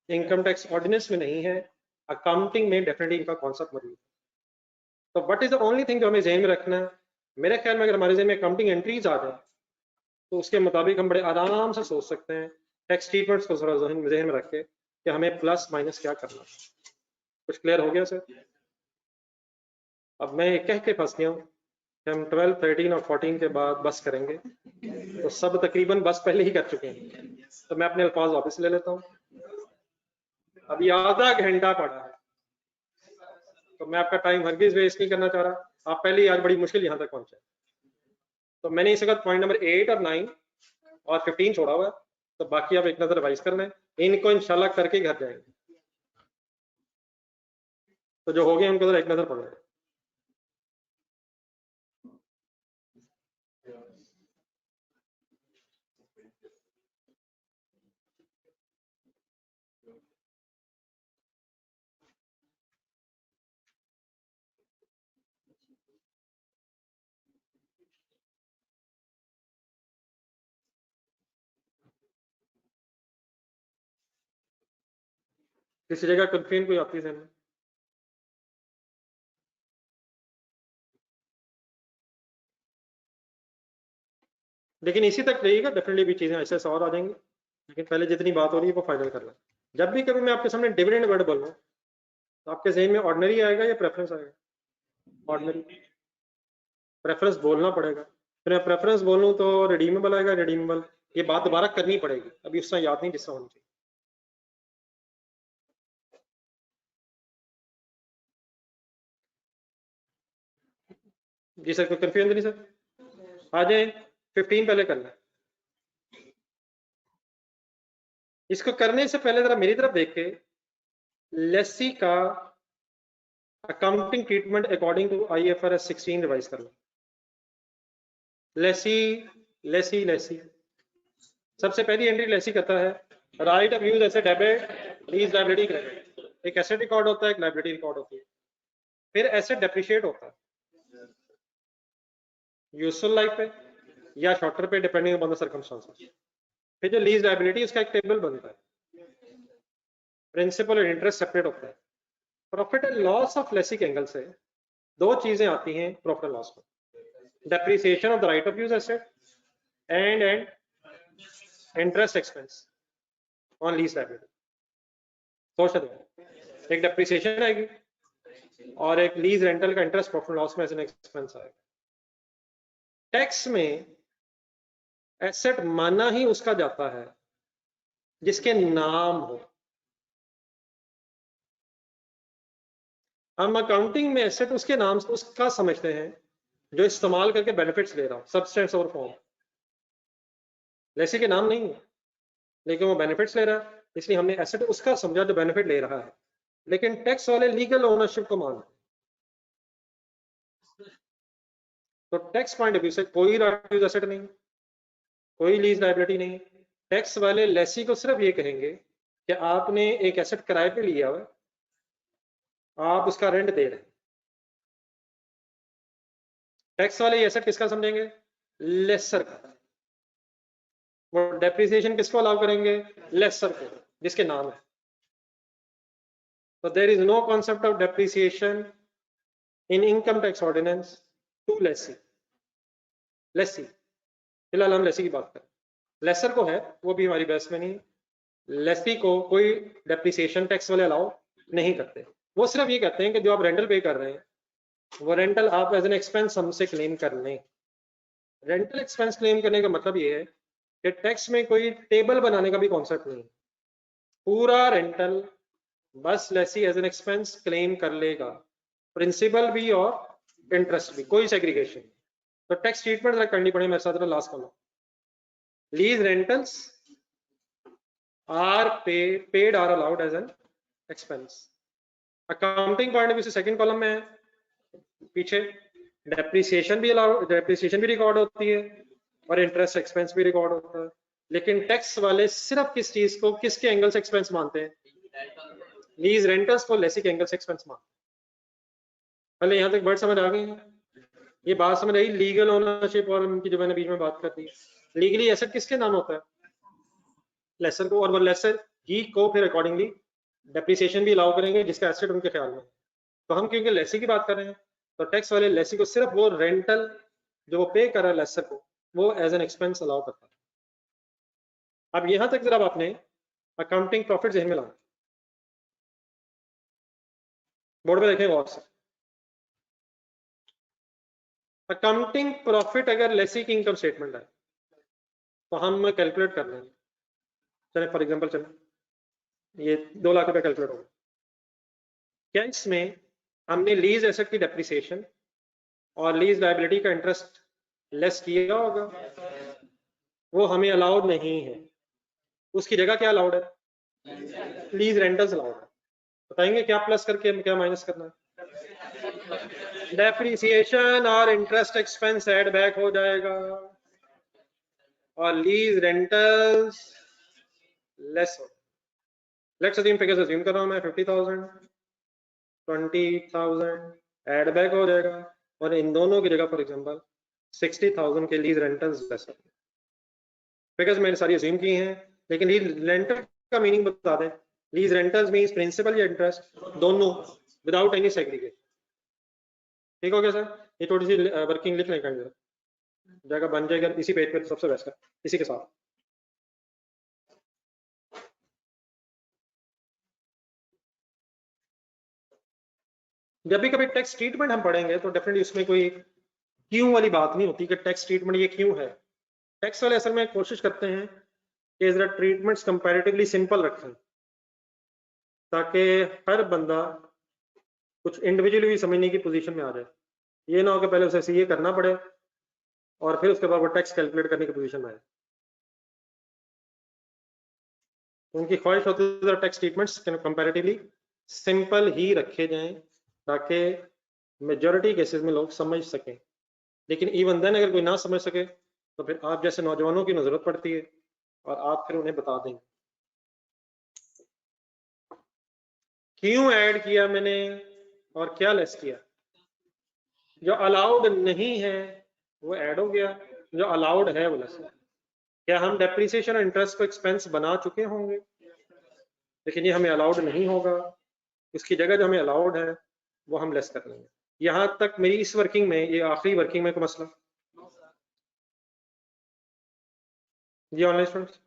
इनकम टैक्स ऑर्डिनेंस में नहीं है, अकाउंटिंग में डेफिनेटली इनका कॉन्सेप्ट मौजूद है। तो what is the only thing जो हमें ज़हन में रखना है, मेरे ख्याल में अगर हमारे ज़हन में अकाउंटिंग एंट्रीज आ जाए तो उसके मुताबिक हम बड़े आराम से सोच सकते हैं टैक्स ट्रीटमेंट्स को थोड़ा ज़हन में रख के कि हमें प्लस माइनस क्या करना है। कुछ क्लियर हो गया सर? अब मैं कह के फंस गया हूँ कि हम 12, 13 और 14 के बाद बस करेंगे, तो सब तकरीबन बस पहले ही कर चुके हैं, तो मैं अपने अल्फाज वापस ले लेता हूँ। अभी आधा घंटा पड़ा है तो मैं आपका टाइम हरगिज वेस्ट नहीं करना चाह रहा। आप पहले ही आज बड़ी मुश्किल यहाँ तक पहुंचे, तो मैंने इस वक्त पॉइंट नंबर 8 और 9 और 15 छोड़ा हुआ है, तो बाकी आप एक नजर रिवाइज करना है, इनको इंशाल्लाह करके घर जाएंगे। तो जो हो गए उनको एक नजर पड़ रहा है। किसी जगह कंफ्यूजन कोई आती है में? लेकिन इसी तक रहिएगा, डेफिनेटली भी चीजें ऐसे और आ जाएंगी, लेकिन पहले जितनी बात हो रही है वो फाइनल कर लें। जब भी कभी मैं आपके सामने डिविडेंड वर्ड बोलूँ तो आपके जहन में ऑर्डिनरी आएगा या प्रेफरेंस आएगा? ऑर्डिनरी। प्रेफरेंस बोलना पड़ेगा, फिर मैं प्रेफरेंस बोलूँ तो रिडीमेबल आएगा, रिडीमेबल। ये बात दोबारा करनी पड़ेगी, अभी उससे याद नहीं जिससे होनी चाहिए। जी सर, कोई कंफ्यूजन नहीं सर? आ जाए 15 पहले करना है। इसको करने से पहले जरा मेरी तरफ देख के लेसी का accounting treatment according to IFRS 16 revise कर लो। लेसी लेसी लेसी सबसे पहली एंट्री लेसी करता है right of use asset debit lease liability credit. एक एसेट रिकॉर्ड होता है, एक लायबिलिटी रिकॉर्ड होती है, फिर एसेट डेप्रिशिएट होता है यूजफुल लाइफ पे या शॉर्टर पे डिपेंडिंग अपॉन द सर्कमस्टेंसेस। फिर जो लीज लायबिलिटी उसका एक टेबल बनता है, प्रिंसिपल और इंटरेस्ट सेपरेट होता है। Profit and loss of Lesi के एंगल से दो चीजें आती हैं प्रॉफिट एंड लॉस में, depreciation of the right of use asset and interest expense on lease liability. सोच दो, एक डेप्रिसिएशन आएगी और एक लीज रेंटल का इंटरेस्ट प्रॉफिट लॉस में एज एन एक्सपेंस आएगा। टैक्स में एसेट माना ही उसका जाता है जिसके नाम हो। हम अकाउंटिंग में एसेट उसके नाम से उसका समझते हैं जो इस्तेमाल करके बेनिफिट्स ले रहा हूं, सब्सटेंस और फॉर्म, लेसी के नाम नहीं है लेकिन वो बेनिफिट्स ले रहा है, इसलिए हमने एसेट उसका समझा जो बेनिफिट ले रहा है। लेकिन टैक्स वाले लीगल ओनरशिप को मान, तो टैक्स पॉइंट ऑफ व्यू से कोई राइट यूज एसेट नहीं, कोई लीज लायबिलिटी नहीं। टैक्स वाले लेसी को सिर्फ ये कहेंगे कि आपने एक एसेट किराए पे लिया हुआ, आप उसका रेंट दे रहे हैं। टैक्स वाले ये एसेट किसका समझेंगे? लेसर का। वो डेप्रिसिएशन किसको अलाउ करेंगे? लेसर को, जिसके नाम है। तो there is no concept of depreciation in income tax ordinance to lessee. Lessee, फिलहाल हम लेसी की बात करें। लेसर को है, वो भी हमारी बहस में नहीं। लेसी को कोई डेप्रिसिएशन टैक्स वाले अलाउ नहीं करते। वो सिर्फ ये कहते हैं कि जो आप रेंटल पे कर रहे हैं वो रेंटल आप एज एन एक्सपेंस हमसे क्लेम कर लें। रेंटल एक्सपेंस क्लेम करने का मतलब ये है कि टैक्स में कोई टेबल बनाने का भी कॉन्सेप्ट नहीं, पूरा रेंटल बस lessee as an expense claim कर लेगा, प्रिंसिपल भी और इंटरेस्ट भी, कोई सेग्रीगेशन। तो टैक्स ट्रीटमेंट करनी पड़े मेरे साथ last column. Lease rentals are paid are allowed as an expense. Accounting point of view से सेकंड कॉलम में है पीछे, डेप्रिसिएशन भी अलाउड, डेप्रिसिएशन भी रिकॉर्ड होती है और इंटरेस्ट एक्सपेंस भी रिकॉर्ड होता है। लेकिन टैक्स वाले सिर्फ किस चीज को, किसके एंगल से एक्सपेंस मानते हैं? लीज रेंटल्स को लेसी के एंगल से एक्सपेंस मानते हैं। पहले यहाँ तक वर्ड समझ आ गई है? ये बात समझ आई लीगल ओनरशिप और उनकी जो मैंने बीच में बात कर दी। लीगली एसेट किसके नाम होता है? लेसर को, और वो लेसर ही को फिर अकॉर्डिंगली डेप्रिसिएशन भी अलाउ करेंगे जिसका एसेट उनके ख्याल में। तो हम क्योंकि लेसी की बात कर रहे हैं तो टैक्स वाले लेसी को सिर्फ वो रेंटल जो वो पे कर रहा है लेसर को, वो एज एन एक्सपेंस अलाउ करता है। अब यहां तक जरा आपने अकाउंटिंग प्रॉफिट ज़हन में लाना, बोर्ड पे देखें गौर से। अकाउंटिंग प्रॉफिट अगर लेसी की इनकम स्टेटमेंट है तो हम कैलकुलेट कर लेंगे। चले फॉर एग्जांपल, चले ये 2 लाख रुपए कैलकुलेट होगा। क्या इसमें हमने लीज एसेट की डेप्रिसिएशन और लीज लायबिलिटी का इंटरेस्ट लेस किया होगा? वो हमें अलाउड नहीं है। उसकी जगह क्या अलाउड है? लीज रेंटल्स अलाउड है। बताएंगे क्या प्लस करके क्या माइनस करना है? डेप्रिसिएशन और इंटरेस्ट एक्सपेंस ऐड बैक हो जाएगा और लीज रेंटल्स लेस हो। लेट्स अज्यूम, फिगर्स अज्यूम कर रहा हूं मैं, 50,000 20,000 ऐड बैक हो जाएगा और इन दोनों की जगह फॉर एग्जांपल 60,000 के लीज रेंटल्स लेस। फिगर्स मैंने सारी अज्यूम की हैं, लेकिन लीज रेंटल का मीनिंग बता दें। लीज रेंटल्स मींस प्रिंसिपल या इंटरेस्ट दोनों विदाउट एनी सेग्रीगेशन। ठीक हो गया सर? ये थोड़ी सी वर्किंग लिख लें जगह बन जाएगा इसी पेज पे सबसे बेस्ट है इसी के साथ। जब भी कभी टैक्स ट्रीटमेंट हम पढ़ेंगे तो डेफिनेटली उसमें कोई क्यों वाली बात नहीं होती कि टैक्स ट्रीटमेंट ये क्यों है। टैक्स वाले असल में कोशिश करते हैं कि जरा ट्रीटमेंट्स कंपैरेटिवली सिंपल रखें ताकि हर बंदा कुछ इंडिविजुअली भी समझने की पोजीशन में आ जाए। ये ना हो कि पहले उसे सीए करना पड़े और फिर उसके बाद वो टैक्स कैलकुलेट करने की पोजीशन में आए। उनकी ख्वाहिश होती है टैक्स ट्रीटमेंट्स कंपैरेटिवली सिंपल ही रखे जाएं ताकि मेजॉरिटी केसेस में लोग समझ सकें। लेकिन इवन देन अगर कोई ना समझ सके तो फिर आप जैसे नौजवानों की जरूरत पड़ती है और आप फिर उन्हें बता देंगे क्यों ऐड किया मैंने और क्या लेस किया। जो अलाउड नहीं है वो ऐड हो गया, जो अलाउड है वो लेस। क्या हम डेप्रिसिएशन और इंटरेस्ट को एक्सपेंस बना चुके होंगे, लेकिन ये हमें अलाउड नहीं होगा। इसकी जगह जो हमें अलाउड है वो हम लेस कर लेंगे। यहां तक मेरी इस वर्किंग में, ये आखिरी वर्किंग में कोई मसला? जी ऑनलाइन स्टूडेंट्स